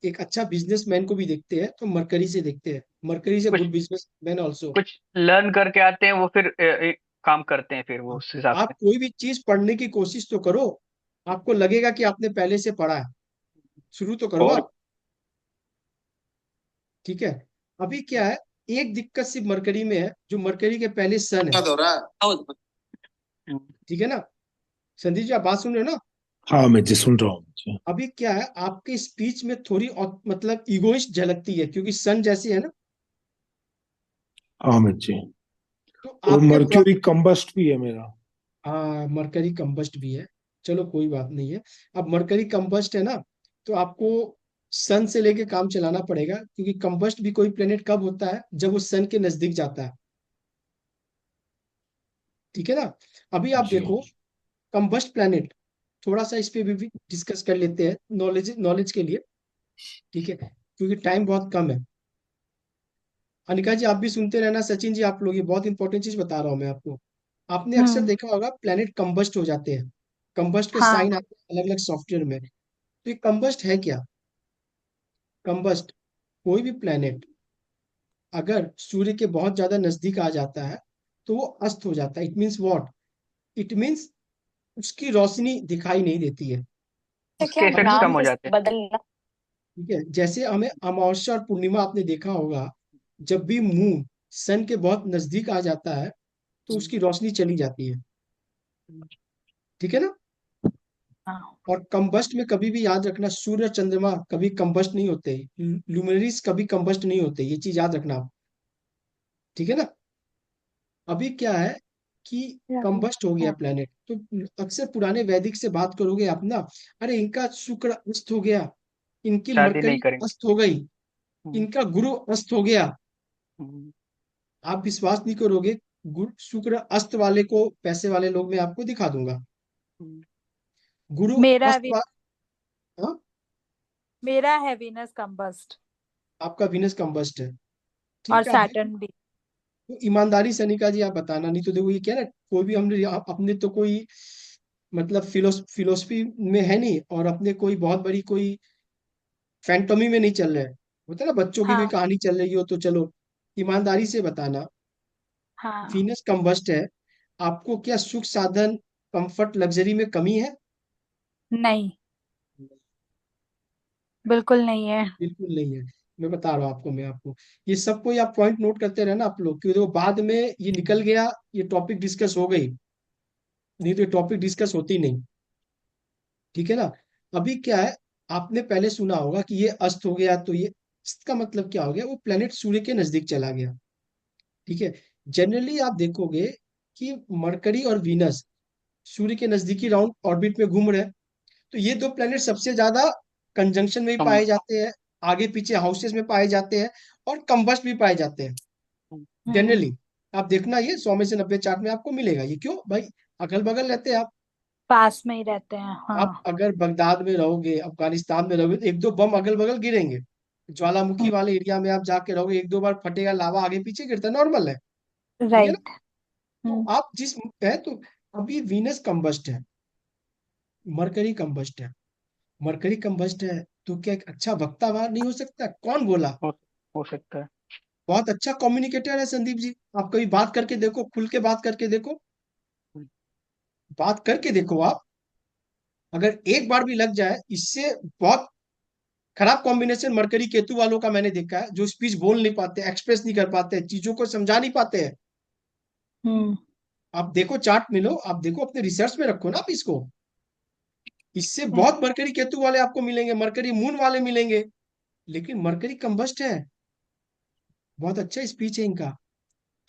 एक अच्छा बिजनेसमैन को भी देखते हैं तो मरकरी से देखते हैं। मरकरी से कुछ गुड बिजनेसमैन ऑल्सो। कुछ लर्न करके आते हैं वो, फिर काम करते हैं फिर वो उस हिसाब आप से। कोई भी चीज पढ़ने की कोशिश तो करो। आपको लगेगा कि आपने पहले से पढ़ा है। शुरू तो करो और आप। ठीक है। अभी क्या है, एक दिक्कत सिर्फ मरकरी में है, जो मरकरी के पहले सन है। ठीक है ना। संदीप जी, आप बात सुन रहे हो ना? हाँ मैं जी सुन रहा हूँ जी। अभी क्या है, आपके स्पीच में थोड़ी मतलब इगोइस्ट झलकती है, क्योंकि सन जैसे है ना। हाँ मैं जी। तो और आपके मर्क्यूरी कंबस्ट भी है मेरा। हाँ, मरकरी कंबस्ट भी है। चलो कोई बात नहीं है। अब मरकरी कंबस्ट है ना, तो आपको सन से लेके काम चलाना पड़ेगा, क्योंकि कंबस्ट भी कोई प्लेनेट कब होता है, जब वो सन के नजदीक जाता है। ठीक है ना। अभी आप जी। देखो कंबस्ट प्लेनेट, थोड़ा सा इस पे भी डिस्कस कर लेते हैं नॉलेज नॉलेज के लिए। ठीक है, क्योंकि टाइम बहुत कम है। अनिका जी आप भी सुनते रहना, सचिन जी आप लोग, ये बहुत इंपॉर्टेंट चीज बता रहा हूँ मैं आपको। आपने अक्सर हम्म। देखा होगा प्लेनेट कंबस्ट हो जाते हैं, कंबस्ट के हाँ। साइन आते हैं अलग अलग सॉफ्टवेयर में। तो ये कंबस्ट है क्या? कंबस्ट, कोई भी प्लेनेट अगर सूर्य के बहुत ज्यादा नजदीक आ जाता है तो वो अस्त हो जाता है। It means what? It means उसकी रोशनी दिखाई नहीं देती है। तो उसके क्या इफेक्ट्स अभी कम नाम हो किस जाते हैं। बदलना? ठीक है, जैसे हमें अमावस्या और पूर्णिमा आपने देखा होगा, जब भी मून सन के बहुत नजदीक आ जाता है तो उसकी रोशनी चली जाती है। ठीक है ना। हाँ। और कंबस्ट में कभी भी याद रखना, सूर्य और चंद्रमा कभी कंबस्ट नहीं होते, ल्यूमिनरीज कभी कंबस्ट नहीं होते, ये चीज याद रखना आप। ठीक है ना। अभी क्या है कि कंबस्ट हो गया प्लेनेट, तो अक्सर पुराने वैदिक से बात करोगे आप ना, अरे इनका शुक्र अस्त हो गया, इनकी शादी नहीं मरकरी करेंगे। अस्त हो गई, हम्म, इनका गुरु अस्त हो गया। हम्म, आप विश्वास नहीं करोगे, गुरु शुक्र अस्त वाले को पैसे वाले लोग मैं आपको दिखा दूंगा। हम्म। गुरु मेरा अस्त भी, हाँ, मेरा है वीनस कंबस्ट। आपका विनस कंबस्ट है। और ठीक है, आप देखो, सैटर्न भी। तो ईमानदारी से अनिका जी आप बताना, नहीं तो देखो ये क्या है ना, कोई भी हमने अपने तो कोई मतलब फिलोसफी में है नहीं, और अपने कोई बहुत बड़ी कोई फैंटोमी में नहीं चल रहे हैं। होता है ना, बच्चों की कोई हाँ। कहानी चल रही हो तो चलो, ईमानदारी से बताना। हाँ। वीनस कंबस्ट है, आपको क्या सुख साधन कंफर्ट लग्जरी में कमी है? नहीं, बिल्कुल नहीं है। बिल्कुल नहीं है। मैं बता रहा हूँ आपको, मैं आपको ये सब कोई आप पॉइंट नोट करते रहना आप लोग, क्योंकि देखो बाद में ये निकल गया, ये टॉपिक डिस्कस हो गई, नहीं तो ये टॉपिक डिस्कस होती नहीं। ठीक है ना। अभी क्या है, आपने पहले सुना होगा कि ये अस्त हो गया, तो ये अस्त का मतलब क्या हो गया, वो प्लेनेट सूर्य के नजदीक चला गया। ठीक है। जनरली आप देखोगे कि मरकरी और वीनस सूर्य के नजदीकी राउंड ऑर्बिट में घूम रहे हैं, तो ये दो प्लेनेट सबसे ज्यादा कंजंक्शन में भी कम। पाए जाते हैं, आगे पीछे हाउसेस में पाए जाते हैं, और कंबस्ट भी पाए जाते हैं हम्म। जनरली। आप देखना ये 100 में से 90 चार्ट में आपको मिलेगा। ये क्यों भाई, अगल बगल रहते हैं आप। पास में ही रहते हैं, आप हाँ। अगर बगदाद में रहोगे, अफगानिस्तान में रहोगे, तो एक दो बम अगल बगल गिरेंगे। ज्वालामुखी वाले एरिया में आप जाके रहोगे, एक दो बार फटेगा, लावा आगे पीछे गिरता है, नॉर्मल है। ठीक है ना। राइट। तो हम्म। आप जिस है तो अभी वीनस कंबस्ट है, मरकरी कंबस्ट है। मरकरी कंबस्ट है तो क्या एक अच्छा वक्ता बाहर नहीं हो सकता? कौन बोला? हो हो सकता है। बहुत अच्छा कम्युनिकेटर है संदीप जी। आप कभी बात करके देखो, खुल के बात करके देखो, बात करके देखो आप। अगर एक बार भी लग जाए, इससे बहुत खराब कॉम्बिनेशन मरकरी केतु वालों का मैंने देखा है, जो स्पीच बोल नहीं पाते, एक्सप्रेस नहीं कर पाते, चीजों को समझा नहीं पाते हैं। हम्म। आप देखो चार्ट में लो, आप देखो अपने रिसर्च में रखो ना आप इसको। इससे हम्म। बहुत मरकरी केतु वाले आपको मिलेंगे, मरकरी मून वाले मिलेंगे, लेकिन मरकरी कंबस्ट है। बहुत अच्छा स्पीच है इनका।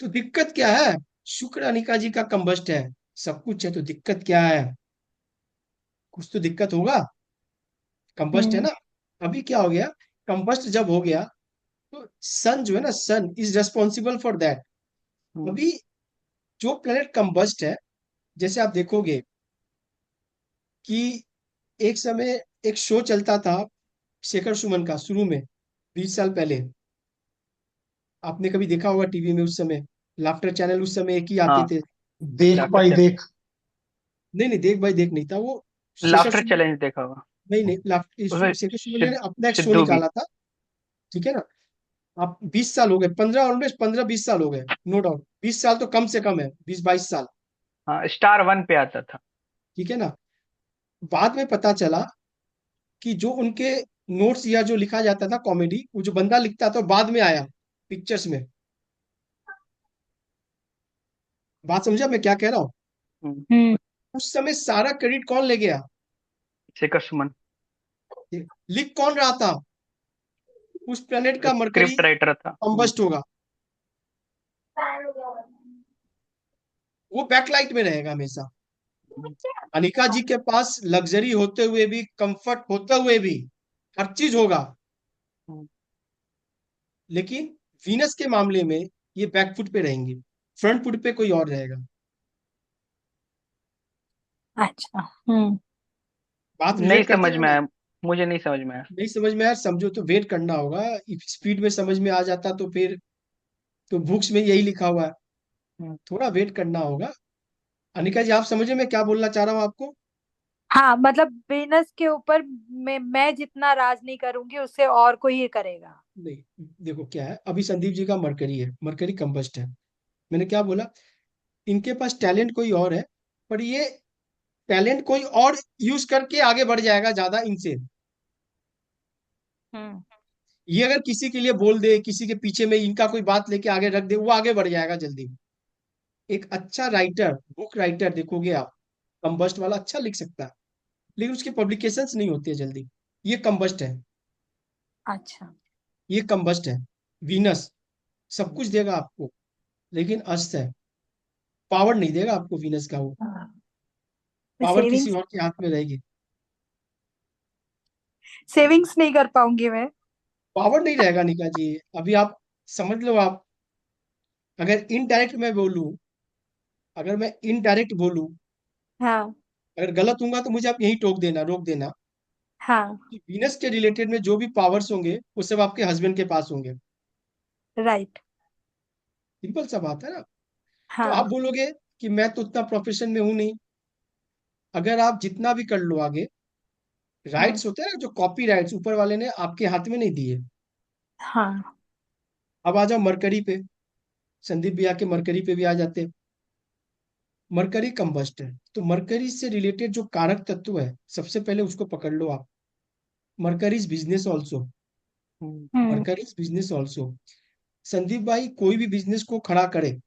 तो दिक्कत क्या है? शुक्र अनिका जी का कंबस्ट है, सब कुछ है, तो दिक्कत क्या है? कुछ तो दिक्कत होगा। कंबस्ट है हम्म। ना। अभी क्या हो गया, कंबस्ट जब हो गया तो सन जो है ना, सन इज रेस्पॉन्सिबल फॉर दैट। हम्म, अभी जो प्लेनेट कंबस्ट है, जैसे आप देखोगे कि एक समय एक शो चलता था शेखर सुमन का, शुरू में 20 साल पहले, आपने कभी देखा होगा टीवी में उस समय, लाफ्टर चैनल उस समय एक ही आते हाँ। थे। देख लाफ्टर भाई चैलेंज। देख। नहीं नहीं, देख भाई देख नहीं था वो, शेखर लाफ्टर सुमन। चैलेंज देखा होगा। नहीं नहीं, उसमें शेखर सुमन ने अपना एक शो सिद्धू भी। निकाला था। ठीक है ना। आप 20 साल हो गए, 15 ऑलमोस्ट 15-20 साल हो गए, नो डाउट 20 साल तो कम से कम है, 20-22 साल। हाँ, स्टार वन पे आता था। ठीक है ना। बाद में पता चला कि जो उनके नोट्स या जो लिखा जाता था कॉमेडी, वो जो बंदा लिखता था वो बाद में आया पिक्चर्स में। बात समझा मैं क्या कह रहा हूँ? हम्म, हम्म। उस समय सारा क्रेडिट कौन ले गया? शेखर सुमन। लिख कौन रहा था? उस प्लेनेट का मरकरी स्क्रिप्ट राइटर था। कंबस्ट होगा, वो बैकलाइट में रहेगा हमेशा। हम्म, अनिका जी के पास लग्जरी होते हुए भी, कंफर्ट होते हुए भी, हर चीज होगा, हम्म, लेकिन वीनस के मामले में ये बैकफुट पे रहेंगी, फ्रंट फुट पे कोई और रहेगा। अच्छा। हम्म। बात नहीं रिलेट करती समझ है में ना? आया, मुझे नहीं समझ में आया। नहीं समझ में यार, समझो तो वेट करना होगा। स्पीड में समझ में आ जाता तो फिर तो बुक्स में यही लिखा हुआ है, हम्म, थोड़ा वेट करना होगा। अनिका जी, आप समझे मैं क्या बोलना चाह रहा हूँ आपको? हाँ, मतलब वीनस के ऊपर मैं जितना राज नहीं करूंगी, उससे और कोई ही करेगा। नहीं, देखो क्या है, अभी संदीप जी का मरकरी है, मरकरी कंबस्ट है। मैंने क्या बोला, इनके पास टैलेंट कोई और है, पर ये टैलेंट कोई और यूज करके आगे बढ़ जाएगा ज्यादा इनसे। हम्म। ये अगर किसी के लिए बोल दे, किसी के पीछे में इनका कोई बात लेके आगे रख दे, वो आगे बढ़ जाएगा जल्दी। एक अच्छा राइटर, बुक राइटर देखोगे आप, कंबस्ट वाला अच्छा लिख सकता है, लेकिन उसके पब्लिकेशंस नहीं होते जल्दी। ये कंबस्ट है, अच्छा। ये कंबस्ट है। वीनस सब कुछ देगा आपको, लेकिन अस्त है, पावर नहीं देगा आपको वीनस का वो। पावर किसी सेविंग्स और के हाथ में रहेगी। सेविंग्स नहीं कर पाऊंगी मैं। पावर नहीं रहेगा निका जी। अभी आप समझ लो, आप अगर इनडायरेक्ट मैं बोलूं, अगर मैं इनडायरेक्ट बोलूं, हाँ। अगर गलत होऊंगा तो मुझे आप यही टोक देना, रोक देना हाँ। कि वीनस के रिलेटेड में जो भी पावर्स होंगे वो सब आपके हस्बैंड के पास होंगे। राइट। सिंपल सा बात है ना। तो आप हाँ। बोलोगे कि मैं तो उतना प्रोफेशन में हूं नहीं। अगर आप जितना भी कर लो आगे, हम्म। राइट्स होते हैं ना, जो कॉपी राइट्स ऊपर वाले ने आपके हाथ में नहीं दिए। हाँ। अब आ जाओ मरकरी पे, संदीप भैया के मरकरी पे भी आ जाते हैं। मरकरी कंबस्ट है, तो मरकरी से रिलेटेड जो कारक तत्व है, सबसे पहले उसको पकड़ लो आप। Mercury is business also, hmm, hmm. Mercury is business also. Sandeep भाई कोई भी बिजनेस को खड़ा करे,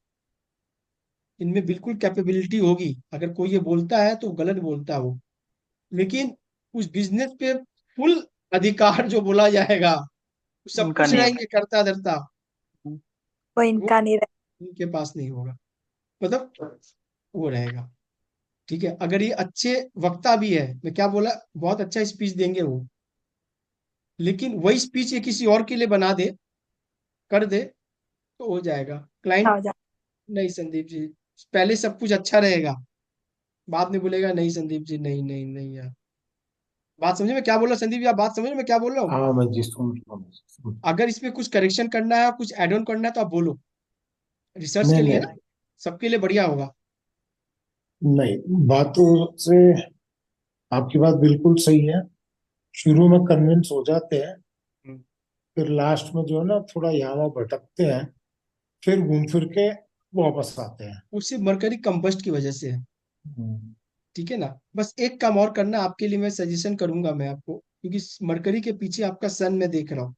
इनमें बिल्कुल कैपेबिलिटी होगी। अगर कोई ये बोलता है तो गलत बोलता है वो, लेकिन उस बिजनेस पे फुल अधिकार जो बोला जाएगा, सब उनका कुछ नहीं होगा। रहेंगे करता धरता, हम्म, वो वो इनका नहीं रहे। उनके पास नहीं होगा। मतलब वो रहेगा। ठीक है, अगर ये अच्छे वक्ता भी है, मैं क्या बोला, बहुत अच्छा स्पीच देंगे वो, लेकिन वही स्पीच ये किसी और के लिए बना दे, कर दे, तो हो जाएगा अच्छा क्लाइंट। हो जाए। नहीं संदीप जी, पहले सब कुछ अच्छा रहेगा, बाद में बोलेगा नहीं संदीप जी, नहीं नहीं नहीं यार। बात समझे मैं क्या बोल रहा हूँ संदीप जी? आप बात समझे मैं क्या बोल रहा हूँ? हाँ मैं जी सुन रहा हूँ, अगर इसमें कुछ करेक्शन करना है, कुछ एड ऑन करना है, तो आप बोलो, रिसर्च के नहीं लिए नहीं ना, सबके लिए बढ़िया होगा। नहीं, बातों से आपकी बात बिल्कुल सही है। शुरू में कन्विंस हो जाते हैं, हम्म। फिर लास्ट में जो है ना थोड़ा यहाँ वहाँ भटकते हैं, फिर घूम फिर के वापस आते हैं। वो सिर्फ मरकरी कंबस्ट की वजह से है। हम्म, ठीक है ना? बस एक काम और करना आपके लिए मैं सजेशन करूंगा मैं आपको, क्योंकि मरकरी के पीछे आपका सन मैं देख रहा हूँ।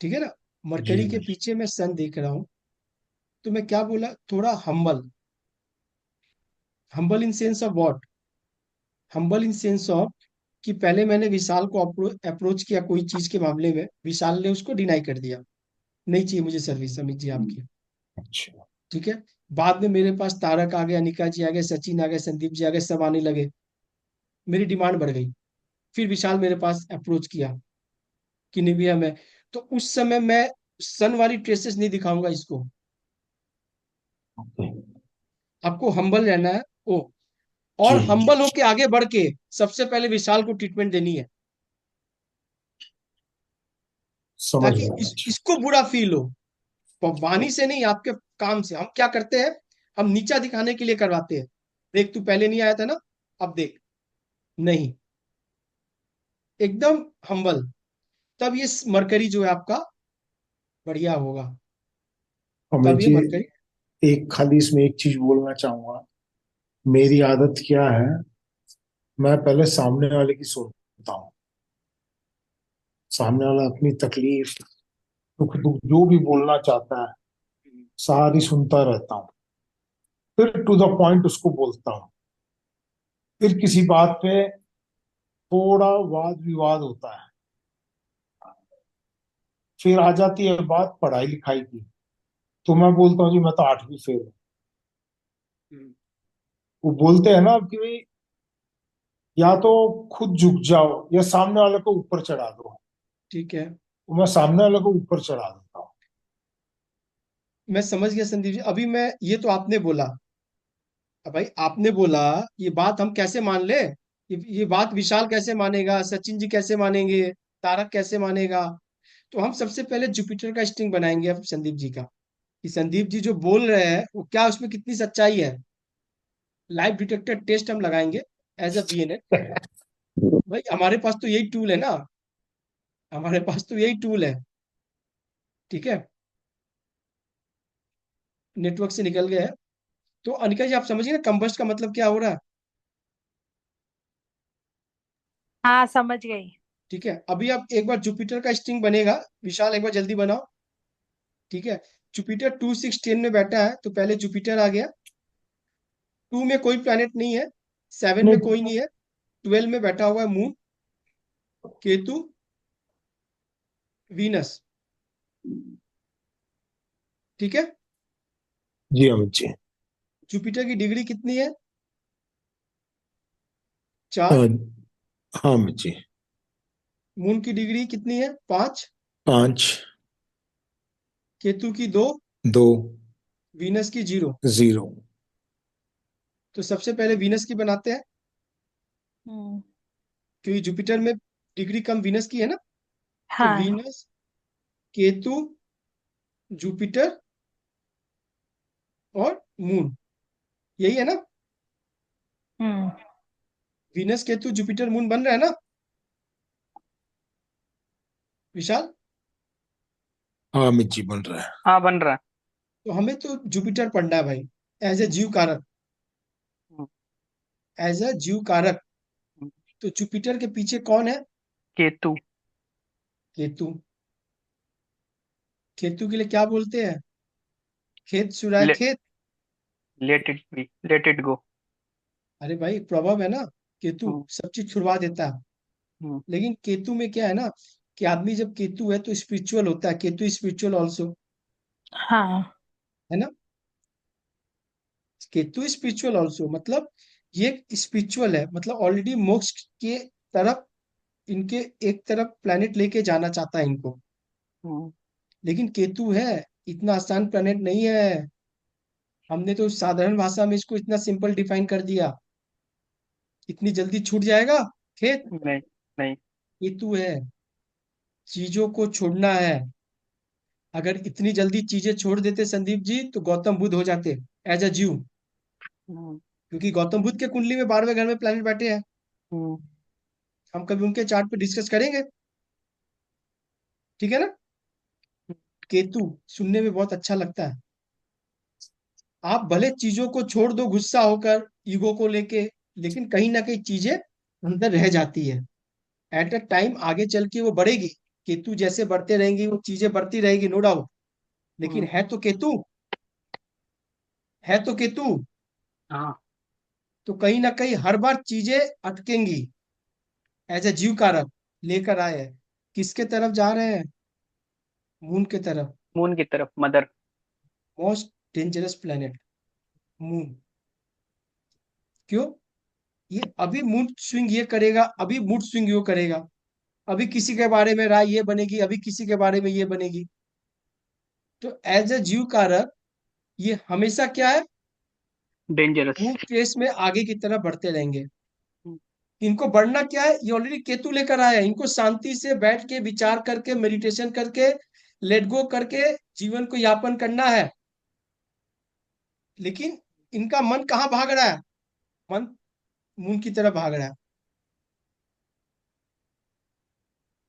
ठीक है ना? जी मरकरी के जी। पीछे मैं सन देख रहा हूँ। तो मैं क्या बोला, थोड़ा humble, humble in sense of what, humble in sense of कि पहले मैंने विशाल को अप्रोच किया कोई चीज के मामले में, विशाल ने उसको डिनाई कर दिया, नहीं चाहिए मुझे सर्विस अमित जी आपकी। अच्छा। ठीक है, बाद में मेरे पास तारक आ गए, अनिका जी आ गए, सचिन आ गए, संदीप जी आ गए, सब आने लगे, मेरी डिमांड बढ़ गई। फिर विशाल मेरे पास अप्रोच किया कि निविया में, तो उस समय मैं सन वाली ट्रेसेस नहीं दिखाऊंगा इसको। ओके। आपको हम्बल रहना है ओ, और जी हम्बल होके आगे बढ़ के सबसे पहले विशाल को ट्रीटमेंट देनी है, समझ ताकि गया जी। इसको बुरा फील हो। वाणी से नहीं, आपके काम से। हम क्या करते हैं, हम नीचा दिखाने के लिए करवाते हैं, देख तू पहले नहीं आया था ना, अब देख। नहीं, एकदम हम्बल, तब ये मरकरी जो है आपका बढ़िया होगा। अमित तब ये जी, मरकरी। एक खाली इसमें एक चीज बोलना चाहूंगा। मेरी आदत क्या है, मैं पहले सामने वाले की सुनता हूँ। सामने वाला अपनी तकलीफ दुख दुख जो भी बोलना चाहता है सारी सुनता रहता हूँ, फिर टू द पॉइंट उसको बोलता हूँ। फिर किसी बात पे थोड़ा वाद विवाद होता है, फिर आ जाती है बात पढ़ाई लिखाई की, तो मैं बोलता हूँ जी मैं तो 8वीं फेल हूँ। हम्म, वो बोलते हैं ना कि भाई या तो खुद झुक जाओ या सामने वाले को ऊपर चढ़ा दो। ठीक है, तो मैं सामने वाले को ऊपर चढ़ा देता हूँ। मैं समझ गया संदीप जी। अभी मैं, ये तो आपने बोला, अब भाई आपने बोला, ये बात हम कैसे मान ले? ये बात विशाल कैसे मानेगा, सचिन जी कैसे मानेंगे, तारक कैसे मानेगा? तो हम सबसे पहले जुपिटर का स्टिंग बनाएंगे अब संदीप जी का, कि संदीप जी जो बोल रहे हैं वो क्या, उसमें कितनी सच्चाई है। लाइव डिटेक्टर टेस्ट हम लगाएंगे एज अ बीएनएन। भाई हमारे पास तो यही टूल है ना, हमारे पास तो यही टूल है। ठीक है, नेटवर्क से निकल गया है। तो अनिका जी, आप समझिए ना कंबस्ट का मतलब क्या हो रहा है। हाँ, समझ गई। ठीक है, अभी आप एक बार जुपिटर का स्ट्रिंग बनेगा, विशाल एक बार जल्दी बनाओ। ठीक है, जुपिटर 2 6 10 में बैठा है, तो पहले जुपिटर आ गया। 2 में कोई प्लैनेट नहीं है, 7 में नहीं। कोई नहीं है, 12 में बैठा हुआ है मून, केतु, वीनस। ठीक है, जी अमित जी। जुपिटर की डिग्री कितनी है? अ, 4। हाँ अमित जी। मून की डिग्री कितनी है? 5। 5। केतु की 2। 2। वीनस की 0। 0। तो सबसे पहले वीनस की बनाते हैं, हम्म। क्योंकि जुपिटर में डिग्री कम वीनस की है ना। तो हाँ। वीनस, केतु, जुपिटर और मून, यही है ना। हम्म। वीनस, केतु, जुपिटर, मून बन रहा है ना विशाल? हाँ अमित जी बन रहा है। हाँ बन रहा है। तो हमें तो जुपिटर पढ़ना है भाई, एज ए जीव कारक, हम्म, एज ए जीव कारक। हम्म, तो जुपिटर के पीछे कौन है? केतु। केतु। केतु के लिए क्या बोलते हैं? खेत सुराय ले, खेत। Let it be, let it go. अरे भाई एक प्रभाव है ना, केतु हम्म, सब चीज छुड़वा देता है। हम्म, लेकिन केतु में क्या है ना, कि आदमी जब केतु है तो स्पिरिचुअल होता है, केतु स्पिरिचुअल ऑल्सो, हाँ। है ना। केतु स्पिरिचुअल ऑल्सो मतलब ये स्पिरिचुअल है, मतलब ऑलरेडी मोक्ष के तरफ इनके एक तरफ प्लेनेट लेके जाना चाहता है इनको। हम्म, लेकिन केतु है, इतना आसान प्लेनेट नहीं है। हमने तो साधारण भाषा में इसको इतना सिंपल डिफाइन कर दिया, इतनी जल्दी छूट जाएगा खेत? नहीं, नहीं। केतु है, चीजों को छोड़ना है। अगर इतनी जल्दी चीजें छोड़ देते संदीप जी, तो गौतम बुद्ध हो जाते एज अ जीव। हम्म, क्योंकि गौतम बुद्ध के कुंडली में 12वें घर में प्लेनेट बैठे हैं। हम्म, हम कभी उनके चार्ट पे डिस्कस करेंगे, ठीक है ना। केतु सुनने में बहुत अच्छा लगता है। आप भले चीजों को छोड़ दो गुस्सा होकर, ईगो को लेके, लेकिन कहीं ना कहीं चीजें अंदर रह जाती है। एट अ टाइम आगे चल के वो बढ़ेगी। केतु जैसे बढ़ते रहेंगी वो चीजें बढ़ती रहेगी, नो डाउट। लेकिन हम्म, है तो केतु, है तो केतु। हाँ। तो कहीं ना कहीं हर बार चीजें अटकेंगी। एज ए जीव कारक लेकर आए हैं, किसके तरफ जा रहे हैं? मून के तरफ। मून की तरफ, mother. Most dangerous planet moon. क्यों? ये अभी मूड स्विंग ये करेगा, अभी मूड स्विंग ये करेगा। अभी किसी के बारे में राय ये बनेगी, अभी किसी के बारे में ये बनेगी। तो एज ए जीव कारक ये हमेशा क्या है, डेंजरस। मूव केस में आगे की तरफ बढ़ते रहेंगे। इनको बढ़ना क्या है, ये ऑलरेडी केतु लेकर आया है। इनको शांति से बैठ के विचार करके मेडिटेशन करके लेट गो करके जीवन को यापन करना है। लेकिन इनका मन कहाँ भाग रहा है? मन मून की तरफ भाग रहा है।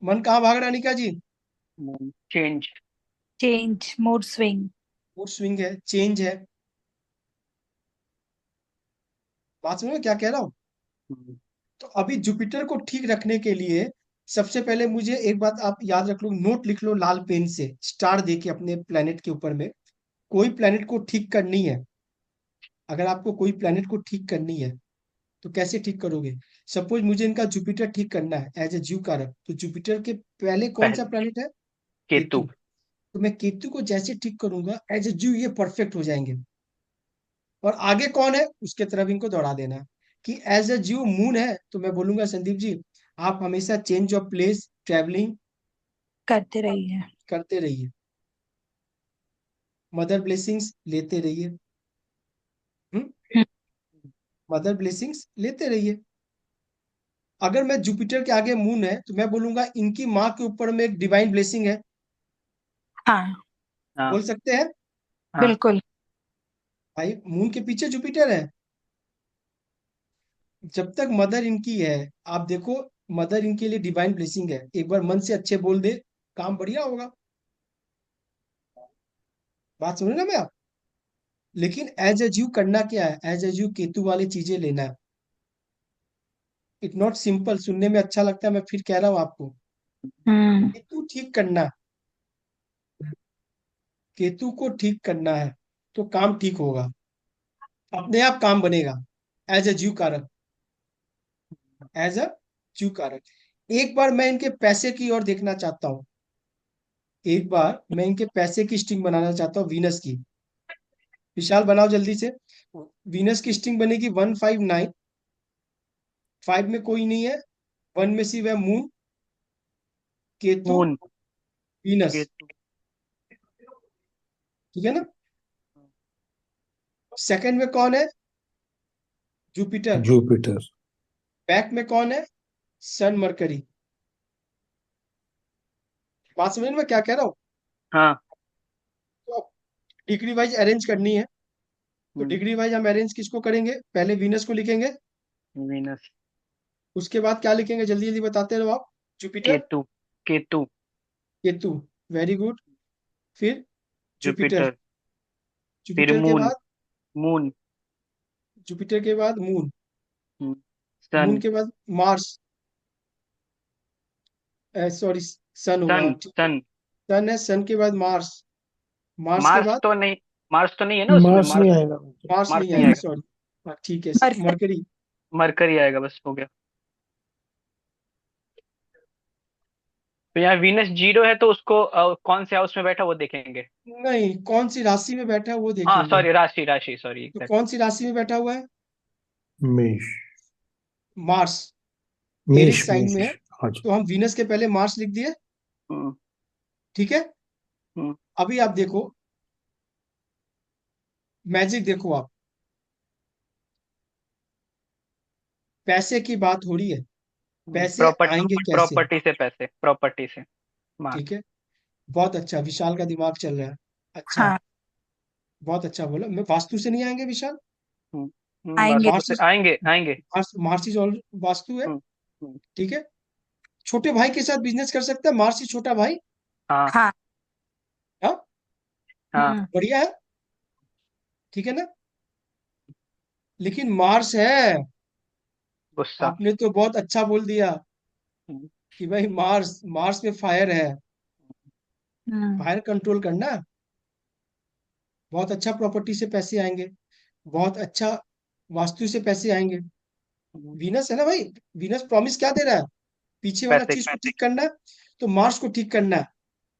मन कहाँ भाग रहा है Nika ji? Change. Change, mood swing. Mood swing है, चेंज है। बात समझ में क्या कह रहा हूँ? तो अभी जुपिटर को ठीक रखने के लिए सबसे पहले मुझे एक बात आप याद रख लो, नोट लिख लो लाल पेन से, स्टार दे के अपने प्लेनेट के ऊपर में। कोई प्लेनेट को ठीक करनी है, अगर आपको कोई प्लेनेट को ठीक करनी है तो कैसे ठीक करोगे? सपोज मुझे इनका जुपिटर ठीक करना है एज ए जीव कारक, तो जुपिटर के पहले कौन सा पहले प्लेनेट है? केतु। केतु। तो मैं केतु को जैसे ठीक करूंगा एज ए जीव, ये परफेक्ट हो जाएंगे। और आगे कौन है उसके तरफ इनको दौड़ा देना है। कि एज अ जियो मून है, तो मैं बोलूंगा संदीप जी, आप हमेशा चेंज ऑफ प्लेस, ट्रैवलिंग करते रहिए। करते रहिए, मदर ब्लेसिंग्स लेते रहिए। हम्म, मदर ब्लेसिंग्स लेते रहिए। अगर मैं जुपिटर के आगे मून है, तो मैं बोलूंगा इनकी माँ के ऊपर में एक डिवाइन ब्लेसिंग है। हाँ हाँ। बोल सकते हैं? हाँ। बिल्कुल। भाई मून के पीछे जुपिटर है। जब तक मदर इनकी है, आप देखो, मदर इनके लिए डिवाइन ब्लेसिंग है। एक बार मन से अच्छे बोल दे, काम बढ़िया होगा। बात सुन रहे ना मैं आप? लेकिन एज ए जीव करना क्या है, एज ए जीव केतु वाली चीजें लेना है। इट नॉट सिंपल, सुनने में अच्छा लगता है, मैं फिर कह रहा हूँ आपको, हम्म। केतु ठीक करना है। केतु को ठीक करना है, तो काम ठीक होगा, अपने आप काम बनेगा। एज ए जीव कारक, एज अ जीव कारक। एक बार मैं इनके पैसे की ओर देखना चाहता हूँ। एक बार मैं इनके पैसे की स्ट्रिंग बनाना चाहता हूँ, वीनस की। विशाल बनाओ जल्दी से। वीनस की स्ट्रिंग बनेगी 159। 5 में कोई नहीं है, 1 में सिर्फ है moon, Ketu, moon. Venus. Ketu. ठीक है ना? सेकंड में कौन है? जुपिटर। जुपिटर। बैक में कौन है? सन, मरकरी। बात समझ में मैं क्या कह रहा हूँ? हाँ। तो डिग्री वाइज अरेंज करनी है। तो हम्म, डिग्री वाइज हम अरेंज किसको करेंगे? पहले वीनस को लिखेंगे, वीनस। उसके बाद क्या लिखेंगे, जल्दी जल्दी बताते रहो आप। Jupiter, Ketu. Ketu. Ketu, very good. फिर जुपिटर, जुपिटर। फिर जुपिटर के मून। बाद, मून। जुपिटर के बाद मून, मून सन। के बाद मार्स, सॉरी, सन होगा, सन। ठीक है। सन। सन है, सन के बाद मार्स, मार्स के मार्स बाद, तो नहीं। मार्स तो नहीं है ना उसमें, मार्स नहीं मार्स। आएगा। मार्स मार्स नहीं नहीं आएगा, आएगा। सॉरी। हाँ ठीक है, परफेक्ट। मरकरी। मरकरी आएगा, बस हो गया। तो यहाँ वीनस जीरो है, तो उसको कौन से हाउस में बैठा वो देखेंगे। नहीं, कौन सी राशि में बैठा है वो हाँ देखेंगे। सॉरी, राशि राशि, सॉरी तो एग्जैक्ट। कौन सी राशि में बैठा हुआ है? मेष। मार्स मेष एरिस साइन मेष। में है। हाँ जी। तो हम वीनस के पहले मार्स लिख दिए। हम्म। ठीक है। हम्म। अभी आप देखो, मैजिक देखो आप, पैसे की बात हो रही है, पैसे प्रॉपर्टी। आएंगे कैसे? प्रॉपर्टी से पैसे, प्रॉपर्टी से मार्स। ठीक है, बहुत अच्छा, विशाल का दिमाग चल रहा है। अच्छा, हाँ बहुत अच्छा बोला। मैं वास्तु से नहीं आएंगे विशाल? आएंगे। वास्तु मार्स से इज, आएंगे, आएंगे। मार्स इज ऑल वास्तु है। हम्म। हम्म, ठीक है। छोटे भाई के साथ बिजनेस कर सकता है, मार्स इज छोटा भाई। हाँ। हाँ। हाँ, हाँ। बढ़िया है। ठीक है ना? लेकिन मार्स है, गुस्सा। आपने तो बहुत अच्छा बोल दिया हम्म, कि भाई मार्स, मार्स में फायर है, हम्म। फायर कंट्रोल करना। बहुत अच्छा, प्रॉपर्टी से पैसे आएंगे, बहुत अच्छा, वास्तु से पैसे आएंगे। हम्म, वीनस है ना भाई, वीनस प्रॉमिस क्या दे रहा है? पीछे वाला पैसे चीज की। को ठीक करना है। तो मार्स को ठीक करना है,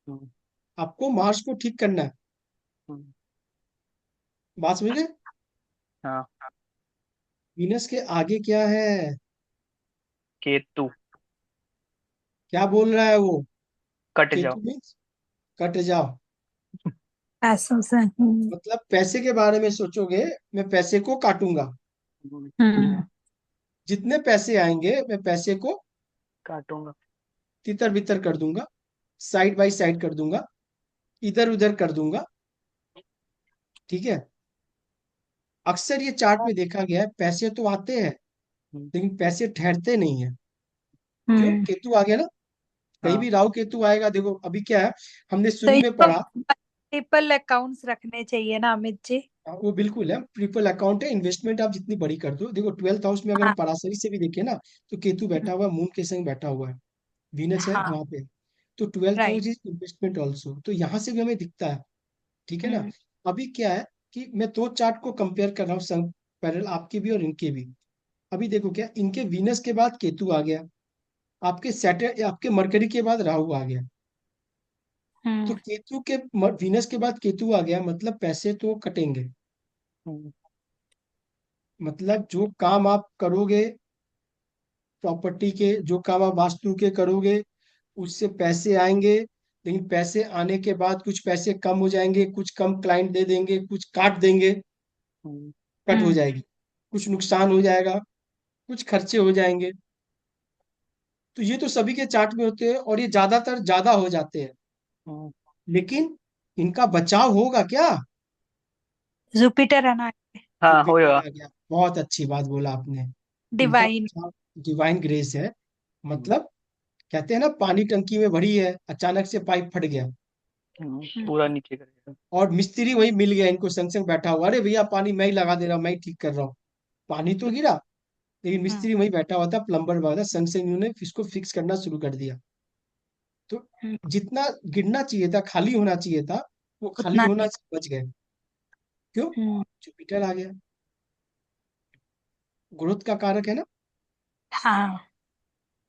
हम्म, आपको मार्स को ठीक करना है। हम्म, बात समझ रहे? हाँ। वीनस के आगे क्या है? केतु। क्या बोल रहा है वो? कट जाओ। केतु मीन्स कट जाओ। पैसों से। मतलब पैसे के बारे में सोचोगे, मैं पैसे को काटूंगा। हम्म, हम्म। जितने पैसे आएंगे मैं पैसे को काटूंगा। तितर बितर कर दूंगा, साइड बाय साइड कर दूंगा, इधर उधर कर दूंगा। ठीक है। अक्सर ये चार्ट में देखा गया है, पैसे तो आते हैं हम्म, लेकिन पैसे ठहरते नहीं है। क्यों? हम्म। केतु आ गया ना। कहीं हाँ। भी राहु केतु आएगा, देखो अभी क्या है, हमने तो शुरू में इसको पढ़ा। मल्टीपल अकाउंट्स रखने चाहिए ना अमित जी। वो बिल्कुल है, ट्रिपल अकाउंट है। इन्वेस्टमेंट आप जितनी बड़ी कर दो, देखो 12th हाउस में अगर हम हाँ। पराशरी से भी देखें ना, तो केतु बैठा हुआ है, मून के संग बैठा हुआ है, वीनस है हाँ। वहां पे। तो 12th right. House is investment also, तो यहाँ से भी हमें दिखता है। ठीक है ना? हम्म। अभी क्या है कि मैं दो चार्ट को कंपेयर कर रहा हूँ संग, पैरेलल, आपके भी और इनके भी। अभी देखो क्या, इनके वीनस के बाद केतु आ गया, आपके सैटर्न, आपके मरकरी के बाद राहु आ गया। तो हम्म। केतु के, वीनस के बाद केतु आ गया, मतलब पैसे तो कटेंगे। हम्म, मतलब जो काम आप करोगे प्रॉपर्टी के, जो काम आप वास्तु के करोगे, उससे पैसे आएंगे। लेकिन पैसे आने के बाद कुछ पैसे कम हो जाएंगे, कुछ कम क्लाइंट दे देंगे, कुछ काट देंगे, हम्म, कट हो हम्म जाएगी, कुछ नुकसान हो जाएगा, कुछ खर्चे हो जाएंगे। तो ये तो सभी के चार्ट में होते हैं और ये ज्यादातर ज्यादा हो जाते हैं। हम्म, लेकिन इनका बचाव होगा क्या? जुपिटर आना, हाँ जुपिटर होगा। आ गया, बहुत अच्छी बात बोला आपने। इनका डिवाइन। बचाव डिवाइन ग्रेस है। हम्म, मतलब कहते हैं ना, पानी टंकी में भरी है, अचानक से पाइप फट गया पूरा नीचे करेगा। और मिस्त्री वही मिल गया इनको संग संग बैठा हुआ, अरे भैया पानी मैं ही लगा दे रहा हूँ, मैं ही ठीक कर रहा हूँ। पानी तो गिरा, लेकिन हम्म मिस्त्री वही बैठा हुआ था, प्लम्बर वाला, संग संग उन्होंने इसको फिक्स करना शुरू कर दिया। तो हम्म, जितना गिरना चाहिए था, खाली होना चाहिए था, वो खाली उतना होना नहीं। से बच गए। क्यों? हम्म जुपिटर आ गया, ग्रोथ का कारक है ना, हाँ।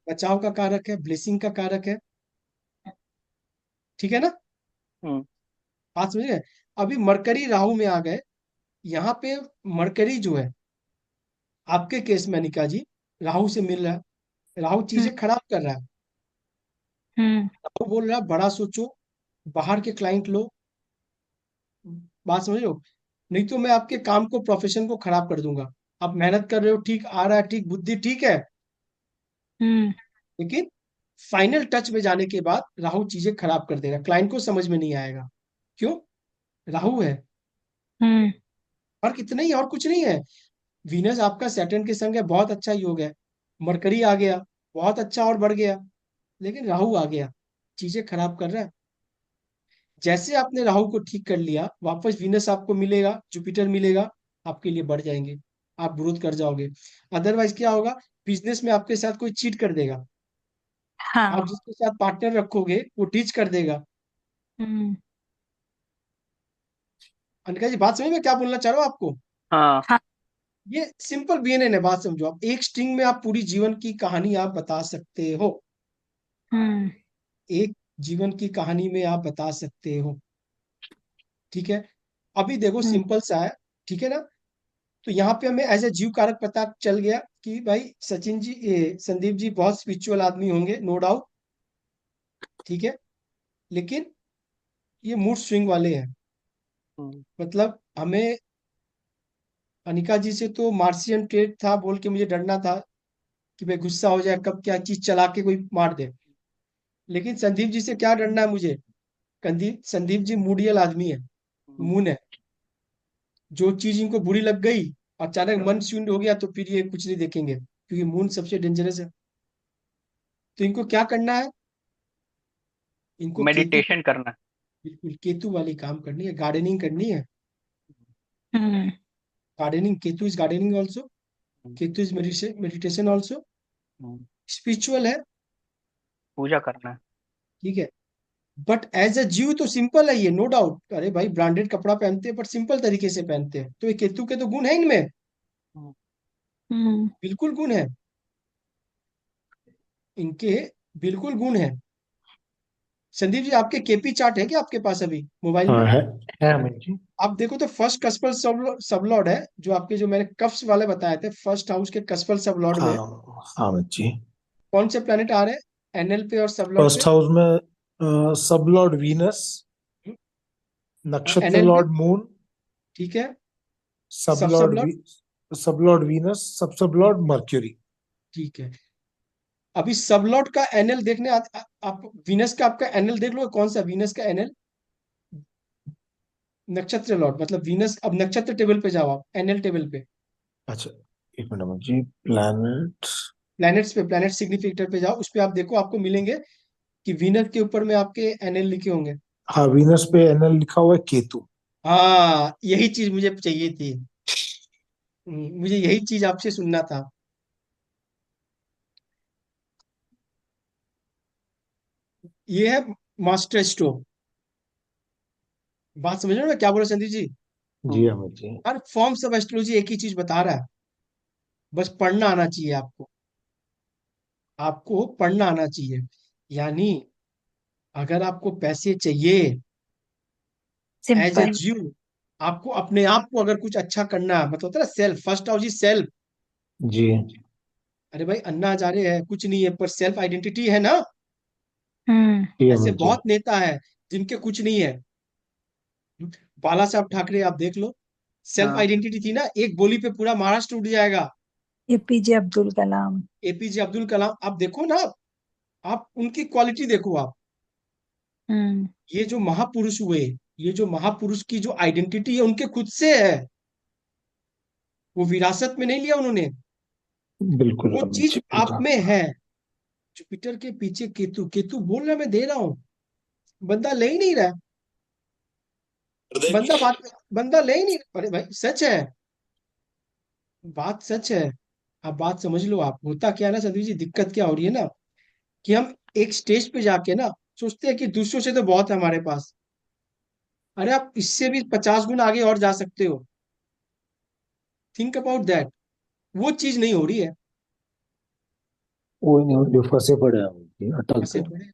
बचाव का कारक है, ब्लेसिंग का कारक है। ठीक है ना? हम्म, बात समझ गए? अभी मरकरी राहु में आ गए। यहाँ पे मरकरी जो है, आपके केस में अनिका जी, राहु से मिल रहा है, राहु हम्म चीजें खराब कर रहा है। हम्म राहु बोल रहा है बड़ा सोचो, बाहर के क्लाइंट लो। बात समझ रहे हो? नहीं तो मैं आपके काम को, प्रोफेशन को खराब कर दूंगा। आप मेहनत कर रहे हो, ठीक आ रहा है, ठीक बुद्धि ठीक है, हम्म लेकिन फाइनल टच में जाने के बाद राहु चीजें खराब कर देगा, क्लाइंट को समझ में नहीं आएगा। क्यों? राहु है। हम्म और कितना ही, और कुछ नहीं है। वीनस आपका सैटर्न के संग है, बहुत अच्छा योग है। मरकरी आ गया, बहुत अच्छा और बढ़ गया। लेकिन राहु आ गया, चीजें खराब कर रहा है। जैसे आपने राहु को ठीक कर लिया, वापस वीनस आपको मिलेगा, जुपिटर मिलेगा, आपके लिए बढ़ जाएंगे, आप ग्रोथ कर जाओगे। अदरवाइज क्या होगा? बिजनेस में आपके साथ कोई चीट कर देगा, आप हाँ। जिसके साथ पार्टनर रखोगे वो टीच कर देगा। हम्म अनिका जी, बात समझ में क्या बोलना चाह रहा हूँ आपको? हाँ। हाँ। ये सिंपल बीएनएन है, बात समझो। आप एक स्ट्रिंग में आप पूरी जीवन की कहानी आप बता सकते हो। हम्म एक जीवन की कहानी में आप बता सकते हो। ठीक है? अभी देखो हम्म सिंपल सा है। ठीक है ना? तो यहाँ पे हमें एज ए जीव कारक पता चल गया कि भाई सचिन जी, संदीप जी बहुत स्पिरिचुअल आदमी होंगे, नो डाउट। ठीक है? लेकिन ये मूड स्विंग वाले हैं। हम्म, मतलब हमें अनिका जी से तो मार्सियन ट्रेड था बोल के मुझे डरना था कि भाई गुस्सा हो जाए, कब क्या चीज चला के कोई मार दे। लेकिन संदीप जी से क्या डरना है मुझे? संदीप जी मूडियल आदमी है, हम्म, मून है। जो चीज इनको बुरी लग गई, अचानक मन शून्य हो गया, तो फिर ये कुछ नहीं देखेंगे, क्योंकि मून सबसे डेंजरस है। तो इनको क्या करना है? इनको केतु, मेडिटेशन करना। बिल्कुल केतु वाली काम करनी है, गार्डनिंग करनी है। Hmm gardening, Ketu is gardening also, hmm, Ketu is meditation also, hmm, spiritual है। पूजा करना है। ठीक है? बट एज अ जीव तो सिंपल है ये, नो डाउट। अरे भाई ब्रांडेड कपड़ा पहनते हैं, बट सिंपल तरीके से पहनते हैं, तो ये केतु के तो गुण है इनमें, हम्म, हम्म बिल्कुल गुण है इनके, बिल्कुल गुण है। संदीप जी, आपके केपी चार्ट है क्या आपके पास अभी मोबाइल में? हाँ है अमित जी। आप देखो तो फर्स्ट कस्पल सबलॉर्ड है, जो आपके, जो मैंने कफ्स वाले बताए थे, फर्स्ट हाउस के कस्पल सबलॉर्ड में हाँ अमित जी। कौन से प्लेनेट आ रहे हैं एनएल पे और सबलॉर्ड फर्स्ट पे? हाउस में सब लॉर्ड वीनस, नक्षत्र एनएल पे, लॉर्ड मून, ठीक है, सब सब लॉर्ड सबलॉर्ड, सब लॉर्ड वीनस, सब ठीक, लॉर्ड मर्क्यूरी। ठीक है। अभी सबलॉर्ड का एनएल देखने आप वीनस का आपका एनएल देख लो, कौन सा वीनस का एनएल, नक्षत्र लॉर्ड मतलब वीनस। अब नक्षत्र टेबल पे जाओ, आप एनएल टेबल पे, अच्छा, एक minute Amit ji, planet. Planets पे, प्लैनेट सिग्निफिकेटर पे जाओ, उस पे आप देखो, आपको मिलेंगे कि वीनस के ऊपर में आपके एनएल लिखे होंगे। हाँ, वीनस पे एनएल लिखा हुआ है केतु। हाँ, यही चीज मुझे चाहिए थी। मुझे यही चीज आपसे सुनना था। ये है मास्टर स्ट्रोक। बात समझ रहे हो ना क्या बोला संदीप जी? जी हम्म, Amit ji. Her forms of astrology एक ही चीज बता रहा है, बस पढ़ना आना चाहिए आपको। आपको पढ़ना आना चाहिए। यानी अगर आपको पैसे चाहिए एज ए सिंपल। जीव, आपको अपने आप को अगर कुछ अच्छा करना है, मतलब होता है ना self, first house is self. जी अरे भाई अन्ना हजारे है कुछ नहीं है, पर सेल्फ आइडेंटिटी है ना। हम्म। जी ऐसे अमित जी। बहुत नेता है जिनके कुछ नहीं है। बाला साहब ठाकरे आप देख लो, सेल्फ हाँ। आइडेंटिटी थी ना, एक बोली पे पूरा महाराष्ट्र उठ जाएगा। एपीजे अब्दुल कलाम। एपीजे अब्दुल कलाम आप देखो ना, आप उनकी क्वालिटी देखो आप। हम्म। ये जो महापुरुष हुए, ये जो महापुरुष की जो आइडेंटिटी है उनके खुद से है, वो विरासत में नहीं लिया उन्होंने, बिल्कुल वो अमित चीज जी आप बिल्कुल। में है। जुपिटर के पीछे केतु, केतु बोल रहा मैं दे रहा हूँ, बंदा ले ही नहीं रहा। बंदा ले ही नहीं, अरे भाई सच है, बात सच है। आप बात समझ लो, आप होता क्या है ना संदीप जी, दिक्कत क्या हो रही है ना, कि हम एक स्टेज पे जाके ना सोचते हैं कि दूसरों से तो बहुत है हमारे पास। अरे आप इससे भी 50 गुना आगे और जा सकते हो। Think about that. वो चीज नहीं हो रही है। कोई नहीं, जो फंसे पड़े हैं अमित जी, अटक फंसे गए। पड़े,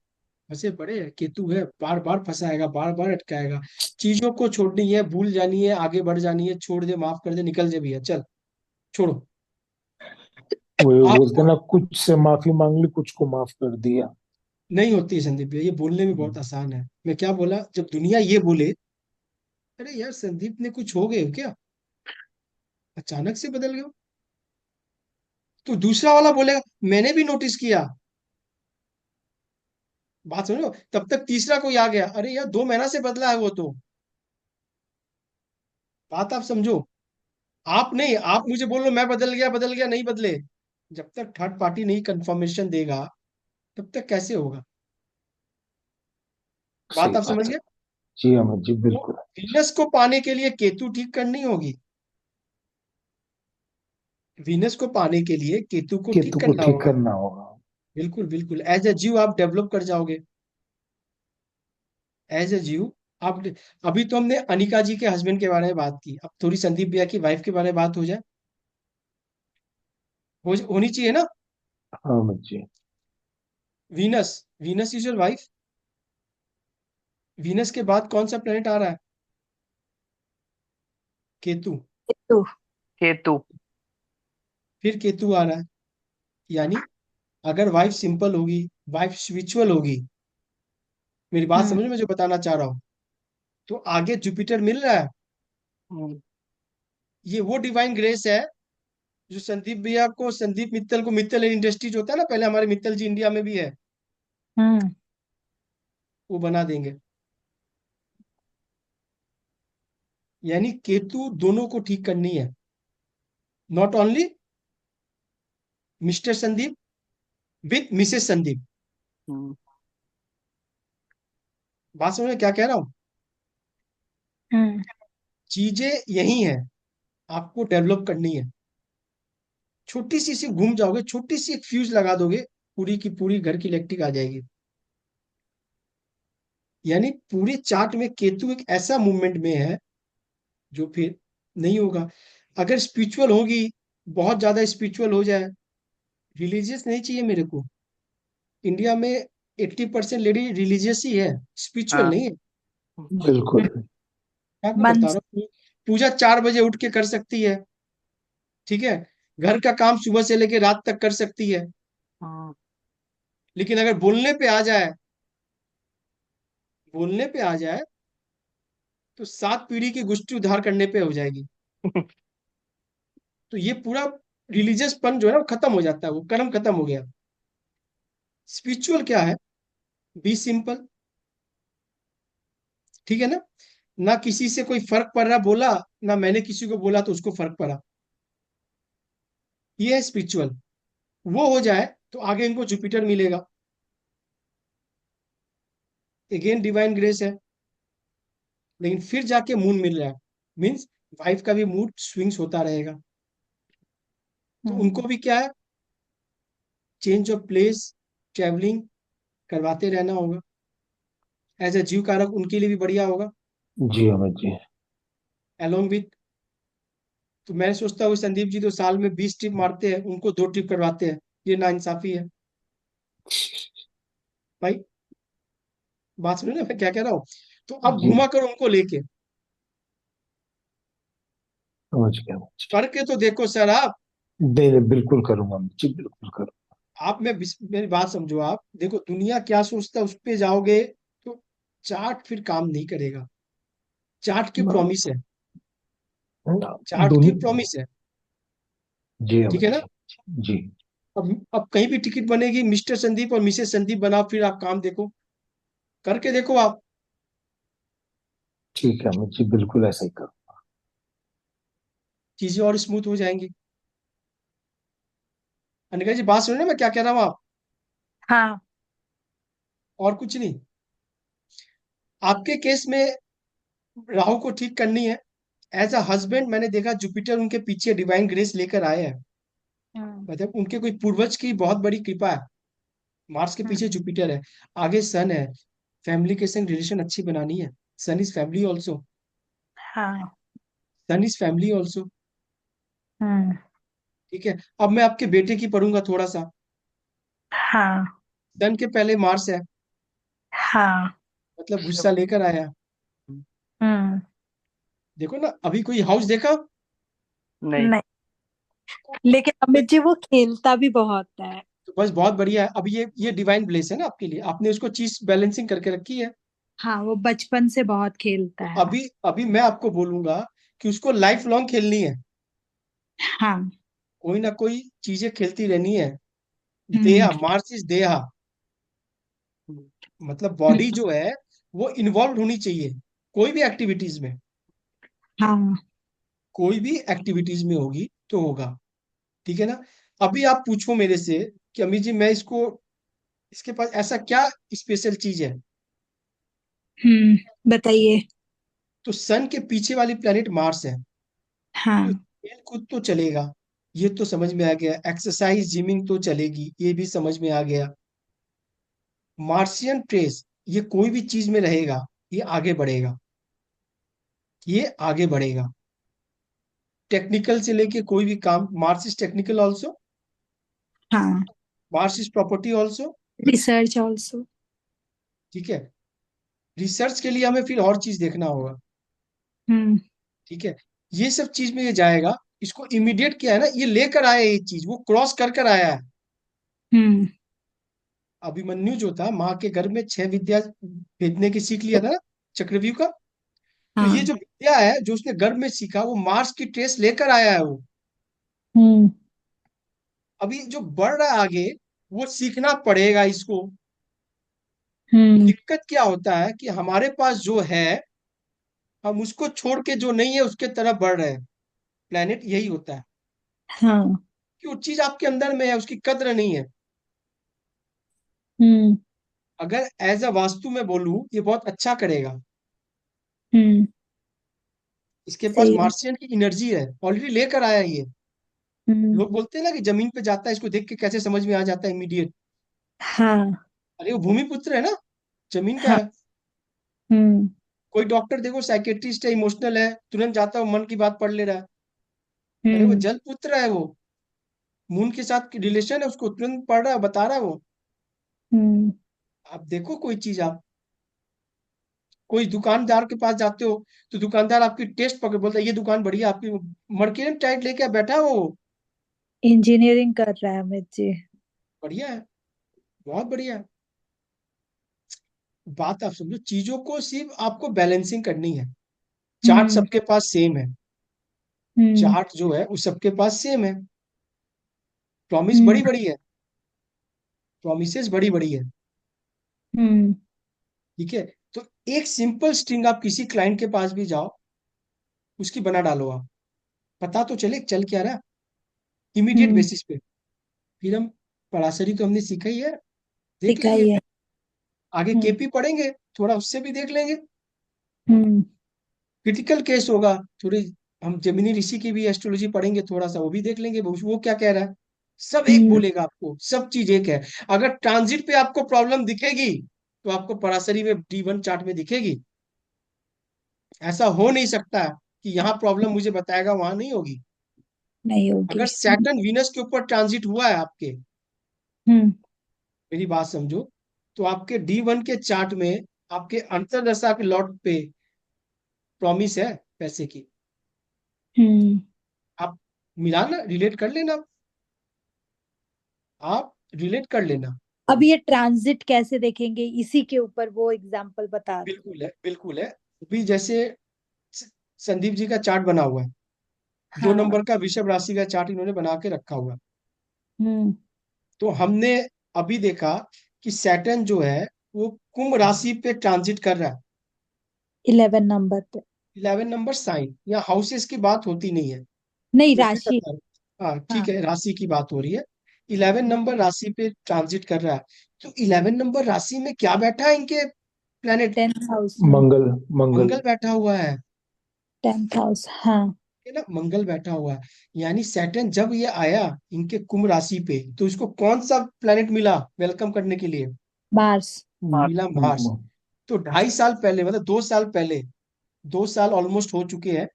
फंसे पड़े हैं। केतु है, बार बार फंसाएगा, बार बार अटकाएगा। चीजों को छोड़नी है, भूल जानी है, आगे बढ़ जानी है, छोड़ दे, माफ कर दे, निकल जा भैया, चल छोड़ो। वो ये बोलते आपको ना, कुछ से माफी मांग ली, कुछ को माफ कर दिया। नहीं होती है संदीप भैया, ये बोलने में बहुत आसान है। मैं क्या बोला, जब दुनिया ये बोले, अरे यार संदीप ने कुछ हो गए हो क्या, अचानक से बदल गए हो, तो दूसरा वाला बोलेगा मैंने भी नोटिस किया। बात समझो, तब तक तीसरा कोई आ गया, अरे यार 2 महीना से बदला है वो तो। बात आप समझो। आप नहीं, आप मुझे बोलो मैं बदल गया, नहीं बदले। जब तक थर्ड पार्टी नहीं कंफर्मेशन देगा, तब तक कैसे होगा। बात सही आप समझ बात है। गए। जी अमित जी तो बिल्कुल। वीनस को पाने के लिए केतु ठीक करनी होगी, वीनस को पाने के लिए केतु को केतु ठीक को करना ठीक होगा। करना होगा। बिल्कुल बिल्कुल, एज ए जीव आप डेवलप कर जाओगे, एज ए जीव आप। अभी तो हमने अनिका जी के हस्बैंड के बारे में बात की, अब थोड़ी संदीप भैया की वाइफ के बारे में बात हो जाए, होनी चाहिए ना। हाँ Amit ji. Venus, Venus is your wife. Venus के बाद कौन सा प्लेनेट आ रहा है, केतु। तो केतु। फिर केतु आ रहा है, यानी अगर वाइफ सिंपल होगी, वाइफ स्पिरिचुअल होगी, मेरी बात हम्म। समझ में जो बताना चाह रहा हूँ, तो आगे जुपिटर मिल रहा है। हम्म। ये वो डिवाइन ग्रेस है जो संदीप भैया को, संदीप मित्तल को, मित्तल इंडस्ट्रीज होता है ना, पहले हमारे मित्तल जी इंडिया में भी है, हम्म। वो बना देंगे। यानी केतु दोनों को ठीक करनी है, not only Mr Sandeep with Mrs Sandeep. Hmm. बात समझ में क्या कह रहा हूँ। हम्म। चीजें यही हैं, आपको डेवलप करनी है। छोटी सी घूम जाओगे, छोटी सी एक फ्यूज लगा दोगे, पूरी की पूरी घर की इलेक्ट्रिक आ जाएगी। यानी पूरे चार्ट में केतु एक ऐसा मूवमेंट में है जो फिर नहीं होगा। अगर स्पिरिचुअल होगी, बहुत ज्यादा स्पिरिचुअल हो जाए, रिलीजियस नहीं चाहिए मेरे को। इंडिया में 80% लेडी रिलीजियस ही है, स्पिरिचुअल हाँ। नहीं है। बिल्कुल। क्या मैं मन। बता रहा हूँ, पूजा 4 बजे उठ के कर सकती है, ठीक है, घर का काम सुबह से लेके रात तक कर सकती है। हाँ। लेकिन अगर बोलने पे आ जाए, बोलने पे आ जाए, तो 7 पीढ़ी की गुष्टी उद्धार करने पे हो जाएगी। तो ये पूरा रिलीजियस पन जो है ना वो खत्म हो जाता है, वो कर्म खत्म हो गया। स्पिरिचुअल क्या है, बी सिंपल, ठीक है ना, ना किसी से कोई फर्क पड़ रहा बोला, ना मैंने किसी को बोला तो उसको फर्क पड़ा। ये है स्पिरिचुअल। वो हो जाए तो आगे इनको जुपिटर मिलेगा, अगेन डिवाइन ग्रेस है। लेकिन फिर जाके मून मिल रहा है, मीन्स वाइफ का भी मूड स्विंग्स होता रहेगा। तो हम्म। उनको भी क्या है, चेंज ऑफ प्लेस, ट्रेवलिंग करवाते रहना होगा। एज ए जीव कारक उनके लिए भी बढ़िया होगा, जी अमित जी। Along with. तो मैं सोचता हूँ संदीप जी तो साल में 20 ट्रिप मारते हैं, उनको 2 ट्रिप करवाते हैं, ये नाइंसाफी है भाई। बात सुनो ना मैं क्या कह रहा हूँ। तो अब जी घुमा करो उनको लेके, समझ गया मुझे। करके तो देखो सर आप। नहीं नहीं, बिल्कुल करूंगा मैं जी, बिल्कुल करूंगा। आप मेरी बात समझो। आप देखो दुनिया क्या सोचता है उस पे जाओगे तो चार्ट फिर काम नहीं करेगा। चार्ट की प्रॉमिस है। चार्ट की दुनिया। प्रॉमिस है। जी ठीक है अमित ना। जी। जी। अब कहीं भी टिकट बनेगी मिस्टर संदीप और मिसेस संदीप बनाओ फिर आप काम देखो। करके देखो आप। ठीक है अमित जी, बिल्कुल ऐसा ही करूँ। चीजें और स्मूथ हो जाएंगी। अनिका जी बात सुनो ना मैं क्या कह रहा हूँ आप। हाँ। और कुछ नहीं। आपके केस में राहु को ठीक करनी है। एज अ हस्बैंड मैंने देखा जुपिटर उनके पीछे डिवाइन ग्रेस लेकर आए हैं। हम्म। मतलब उनके कोई पूर्वज की बहुत बड़ी कृपा है। मार्स के हम्म। पीछे जुपिटर है। आगे सन है। फैमिली के संग रिलेशन अच्छी बनानी है। सन इज फैमिली ऑल्सो। हाँ। सन इज फैमिली ऑल्सो। हम्म। ठीक है। अब मैं आपके बेटे की पढ़ूंगा थोड़ा सा। हाँ। सन के पहले मार्स है। हाँ। मतलब गुस्सा लेकर आया। हम्म। देखो ना अभी कोई हाउस देखा। नहीं। नहीं, लेकिन अमित जी वो खेलता भी बहुत है। तो बस बहुत बढ़िया है। अब ये डिवाइन ब्लेस है ना आपके लिए। आपने उसको चीज बैलेंसिंग करके रखी है। हाँ, वो बचपन से बहुत खेलता तो है। अभी अभी मैं आपको बोलूंगा कि उसको लाइफ लॉन्ग खेलनी है। हाँ। कोई ना कोई चीजें खेलती रहनी है। हम्म। देहा मार्स इज देहा। मतलब बॉडी जो है वो इन्वॉल्व होनी चाहिए कोई भी एक्टिविटीज में। हाँ। कोई भी एक्टिविटीज में होगी तो होगा। ठीक है ना। अभी आप पूछो मेरे से कि अमित जी मैं इसको इसके पास ऐसा क्या स्पेशल चीज है। बताइए। तो सन के पीछे वाली प्लेनेट मार्स है। तो हाँ। खेल कूद तो चलेगा। ये तो समझ में आ गया। एक्सरसाइज जिमिंग तो चलेगी ये भी समझ में आ गया। मार्शियन ट्रेस ये कोई भी चीज में रहेगा। ये आगे बढ़ेगा। ये आगे बढ़ेगा। टेक्निकल से लेके कोई भी काम मार्स इज टेक्निकल ऑल्सो। हाँ। Mars is property also. Research also. ठीक है। रिसर्च के लिए हमें फिर और चीज देखना होगा। हम्म। ठीक है। ये सब चीज में ये जाएगा। इसको इमीडिएट क्या है ना ये लेकर आया ये चीज वो क्रॉस कर कर आया है। हम्म। अभिमन्यु जो था माँ के गर्भ में 6 विद्या भेदने की सीख लिया था ना चक्रव्यूह का। तो ये हाँ। जो विद्या है जो उसने गर्भ में सीखा वो मार्स की ट्रेस लेकर आया है वो। हम्म। अभी जो बढ़ रहा है आगे वो सीखना पड़ेगा इसको। हम्म। दिक्कत क्या होता है कि हमारे पास जो है हम उसको छोड़ के जो नहीं है उसके तरफ बढ़ रहे हैं। प्लेनेट यही होता है हाँ। कि वो चीज आपके अंदर में है उसकी कद्र नहीं है। हम्म। अगर एज अ वास्तु में बोलूं ये बहुत अच्छा करेगा। हम्म। इसके पास सही है। मार्शियन की एनर्जी है ऑलरेडी लेकर आया है ये। हम्म। लोग बोलते हैं ना कि जमीन पे जाता है इसको देख के कैसे समझ में आ जाता है इमीडिएट। हाँ। अरे वो भूमि पुत्र है ना। जमीन का हाँ। है। हम्म। कोई डॉक्टर देखो साइकेट्रिस्ट है इमोशनल है तुरंत जाता है वो मन की बात पढ़ ले रहा है। अरे वो हम्म। जल पुत्र है वो। मून के साथ रिलेशन है उसको तुरंत पढ़ रहा है बता रहा है वो। हम्म। आप देखो कोई चीज आप कोई दुकानदार के पास जाते हो तो दुकानदार आपकी टेस्ट पकड़ बोलता है ये दुकान बढ़िया आपकी। मर्केरियन टाइट लेके बैठा है वो। इंजीनियरिंग कर रहा है अमित जी। बढ़िया है। बहुत बढ़िया है। बात आप समझो चीजों को सिर्फ आपको बैलेंसिंग करनी है। चार्ट हम्म। सबके पास सेम है। हम्म। चार्ट जो है वो सबके पास सेम है। प्रॉमिस हम्म। बड़ी बड़ी है। प्रोमिसेस बड़ी बड़ी है। हम्म। ठीक है। तो एक सिंपल स्ट्रिंग आप किसी क्लाइंट के पास भी जाओ उसकी बना डालो आप। पता तो चले चल क्या रहा इमीडिएट हम्म। बेसिस पे। फिर हम पराशरी तो हमने सीखा ही है। देख लेंगे। सिखाइए। आगे हम्म। केपी पढ़ेंगे थोड़ा उससे भी देख लेंगे। हम्म। क्रिटिकल केस होगा थोड़ी हम जेमिनी ऋषि की भी एस्ट्रोलॉजी पढ़ेंगे थोड़ा सा वो भी देख लेंगे वो क्या कह रहा है। सब एक हम्म। बोलेगा आपको सब चीज एक है। अगर ट्रांजिट पे आपको प्रॉब्लम दिखेगी तो आपको पराशरी में D1 चार्ट में दिखेगी। ऐसा हो नहीं सकता कि यहाँ प्रॉब्लम मुझे बताएगा वहां नहीं होगी। नहीं अगर होगी। सैटर्न वीनस के ऊपर ट्रांजिट हुआ है आपके हम्म। मेरी बात समझो तो आपके D1 के चार्ट में आपके अंतरदशा के लॉट पे प्रॉमिस है पैसे की। हम्म। आप मिलाना, रिलेट कर लेना, आप रिलेट कर लेना। अब ये ट्रांजिट कैसे देखेंगे, इसी के ऊपर वो एग्जाम्पल बता रहे। बिल्कुल है, बिल्कुल है। अभी जैसे स- संदीप जी का चार्ट बना हुआ है, दो हाँ। नंबर का वृषभ राशि का चार्ट इन्होंने बना के रखा हुआ है। हम्म। तो हमने अभी देखा कि सैटर्न जो है वो कुंभ राशि पे ट्रांजिट कर रहा है। 11 नंबर पे। 11 नंबर साइन या हाउसेस की बात होती नहीं है, नहीं, मैं फिर राशि। बता रहा हूँ। हाँ ठीक हाँ। है, राशि की बात हो रही है। 11 नंबर राशि पे ट्रांजिट कर रहा है। तो 11 नंबर राशि में क्या बैठा है इनके प्लेनेट? 10th हाउस में। मंगल। मंगल। मंगल बैठा हुआ है। 10th हाउस, हाँ। है ना, मंगल बैठा हुआ है। यानी सैटर्न जब ये आया इनके कुंभ राशि पे, तो इसको कौन सा प्लेनेट मिला वेलकम करने के लिए? मार्स। मार्स। मिला मार्स। तो 2.5 साल पहले, मतलब 2 साल पहले, 2 साल ऑलमोस्ट हो चुके हैं,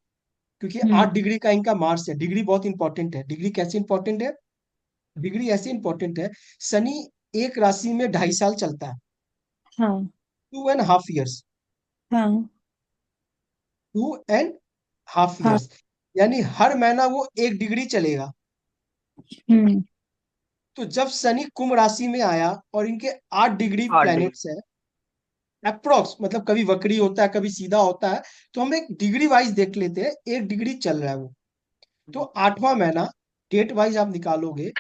क्योंकि हम्म। 8 डिग्री का इनका मार्स है। डिग्री बहुत इंपॉर्टेंट है। डिग्री कैसे इंपॉर्टेंट है? डिग्री ऐसे इंपॉर्टेंट है, शनि एक राशि में 2.5 साल चलता है, हाँ। 2.5 ईयर्स। हाँ। 2.5 हाँ। ईयर्स, यानी हर महीना वो 1 डिग्री चलेगा। हम्म। तो जब शनि कुंभ राशि में आया और इनके 8 डिग्री 8 डिग्री। प्लैनेट्स है, अप्रोक्स, मतलब कभी वक्री होता है कभी सीधा होता है, तो हम एक डिग्री वाइज देख लेते हैं, 1 डिग्री चल रहा है वो। तो 8वां महीना डेट वाइज आप निकालोगे,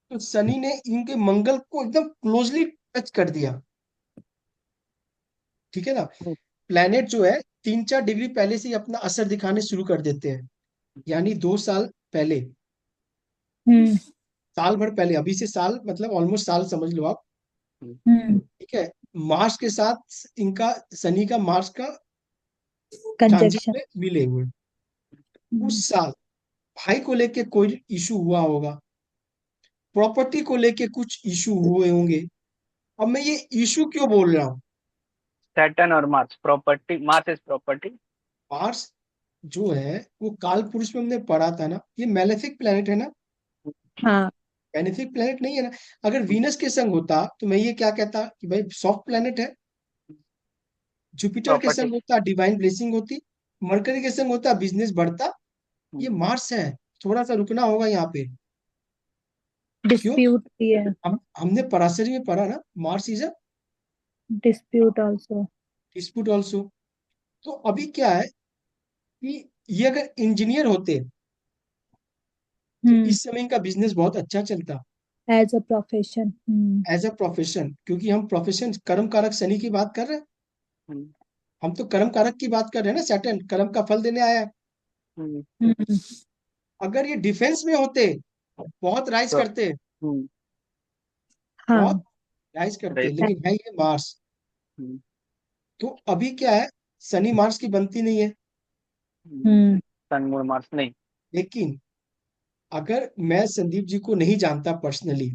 तो शनि ने इनके मंगल को एकदम क्लोजली टच कर दिया। ठीक है ना। प्लैनेट जो है 3-4 डिग्री पहले से ही अपना असर दिखाने शुरू कर देते हैं, यानी 2 साल पहले, हम्म। साल भर पहले, अभी से साल मतलब ऑलमोस्ट साल समझ लो आप। हम्म। ठीक है। मार्स के साथ इनका, शनि का मार्स का ट्रांजिट कंजक्शन। में मिले हुए। उस हम्म। साल भाई को लेके कोई इशू हुआ होगा, प्रॉपर्टी को लेके कुछ इशू हुए होंगे। अब मैं ये इशू क्यों बोल रहा हूँ? सैटर्न और Mars property, Mars is property. Mars जो है वो काल पुरुष में हमने पढ़ा था ना, ये मैलेफिक प्लेनेट है ना, हाँ। बेनिफिक प्लेनेट नहीं है ना। अगर वीनस के संग होता तो मैं ये क्या कहता कि भाई सॉफ्ट प्लेनेट है। जुपिटर के प्रॉपर्टी। संग होता डिवाइन ब्लेसिंग होती। मरकरी के संग होता बिजनेस बढ़ता। ये मार्स है, थोड़ा सा रुकना होगा यहाँ पे। क्यों? डिस्प्यूट भी है। हमने पराशरी में पढ़ा ना, Mars is a dispute also. Dispute also. तो अभी क्या है कि ये अगर इंजीनियर होते तो हम्म। इस समय इनका बिजनेस बहुत अच्छा चलता, as a profession. Hmm. As a profession. क्योंकि हम प्रोफेशन, कर्म कारक शनि की बात कर रहे हैं। हम तो कर्म कारक की बात कर रहे हैं ना, सैटर्न कर्म का फल देने आया है। हम्म। अगर ये डिफेंस में होते, बहुत राइज तो करते, हाँ। बहुत राइज करते, राइट। लेकिन है ये मार्स। तो अभी क्या है, शनि मार्स की बनती नहीं है। हम्म। सन मून मार्स नहीं। लेकिन अगर मैं संदीप जी को नहीं जानता पर्सनली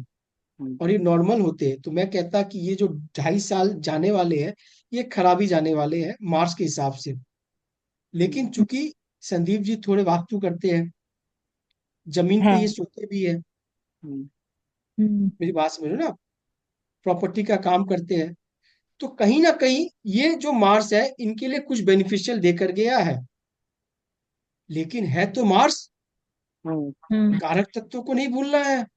हम्म, और ये नॉर्मल होते, तो मैं कहता कि ये जो 2.5 साल जाने वाले हैं, ये खराबी जाने वाले हैं मार्स के हिसाब से। लेकिन चूंकि संदीप जी थोड़े वास्तु करते हैं, जमीन पे ये हाँ। सोते भी है, हम्म, हम्म। मेरी बात समझो ना, प्रॉपर्टी का काम करते हैं, तो कहीं ना कहीं ये जो मार्स है इनके लिए कुछ बेनिफिशियल देकर गया है। लेकिन है तो मार्स, हम्म, हम्म। कारक तत्वों को नहीं भूलना है।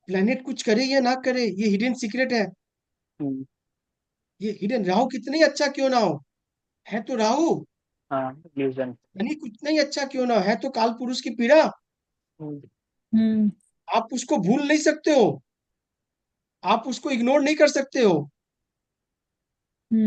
प्लेनेट कुछ करे या ना करे, ये हिडन सीक्रेट है। हम्म, ये हिडन, राहु कितना ही अच्छा क्यों ना हो, है तो राहु। हाँ illusion। शनि कितना ही अच्छा क्यों ना हो, है तो काल पुरुष की पीड़ा। हम्म, हम्म। आप उसको भूल नहीं सकते हो, आप उसको इग्नोर नहीं कर सकते हो।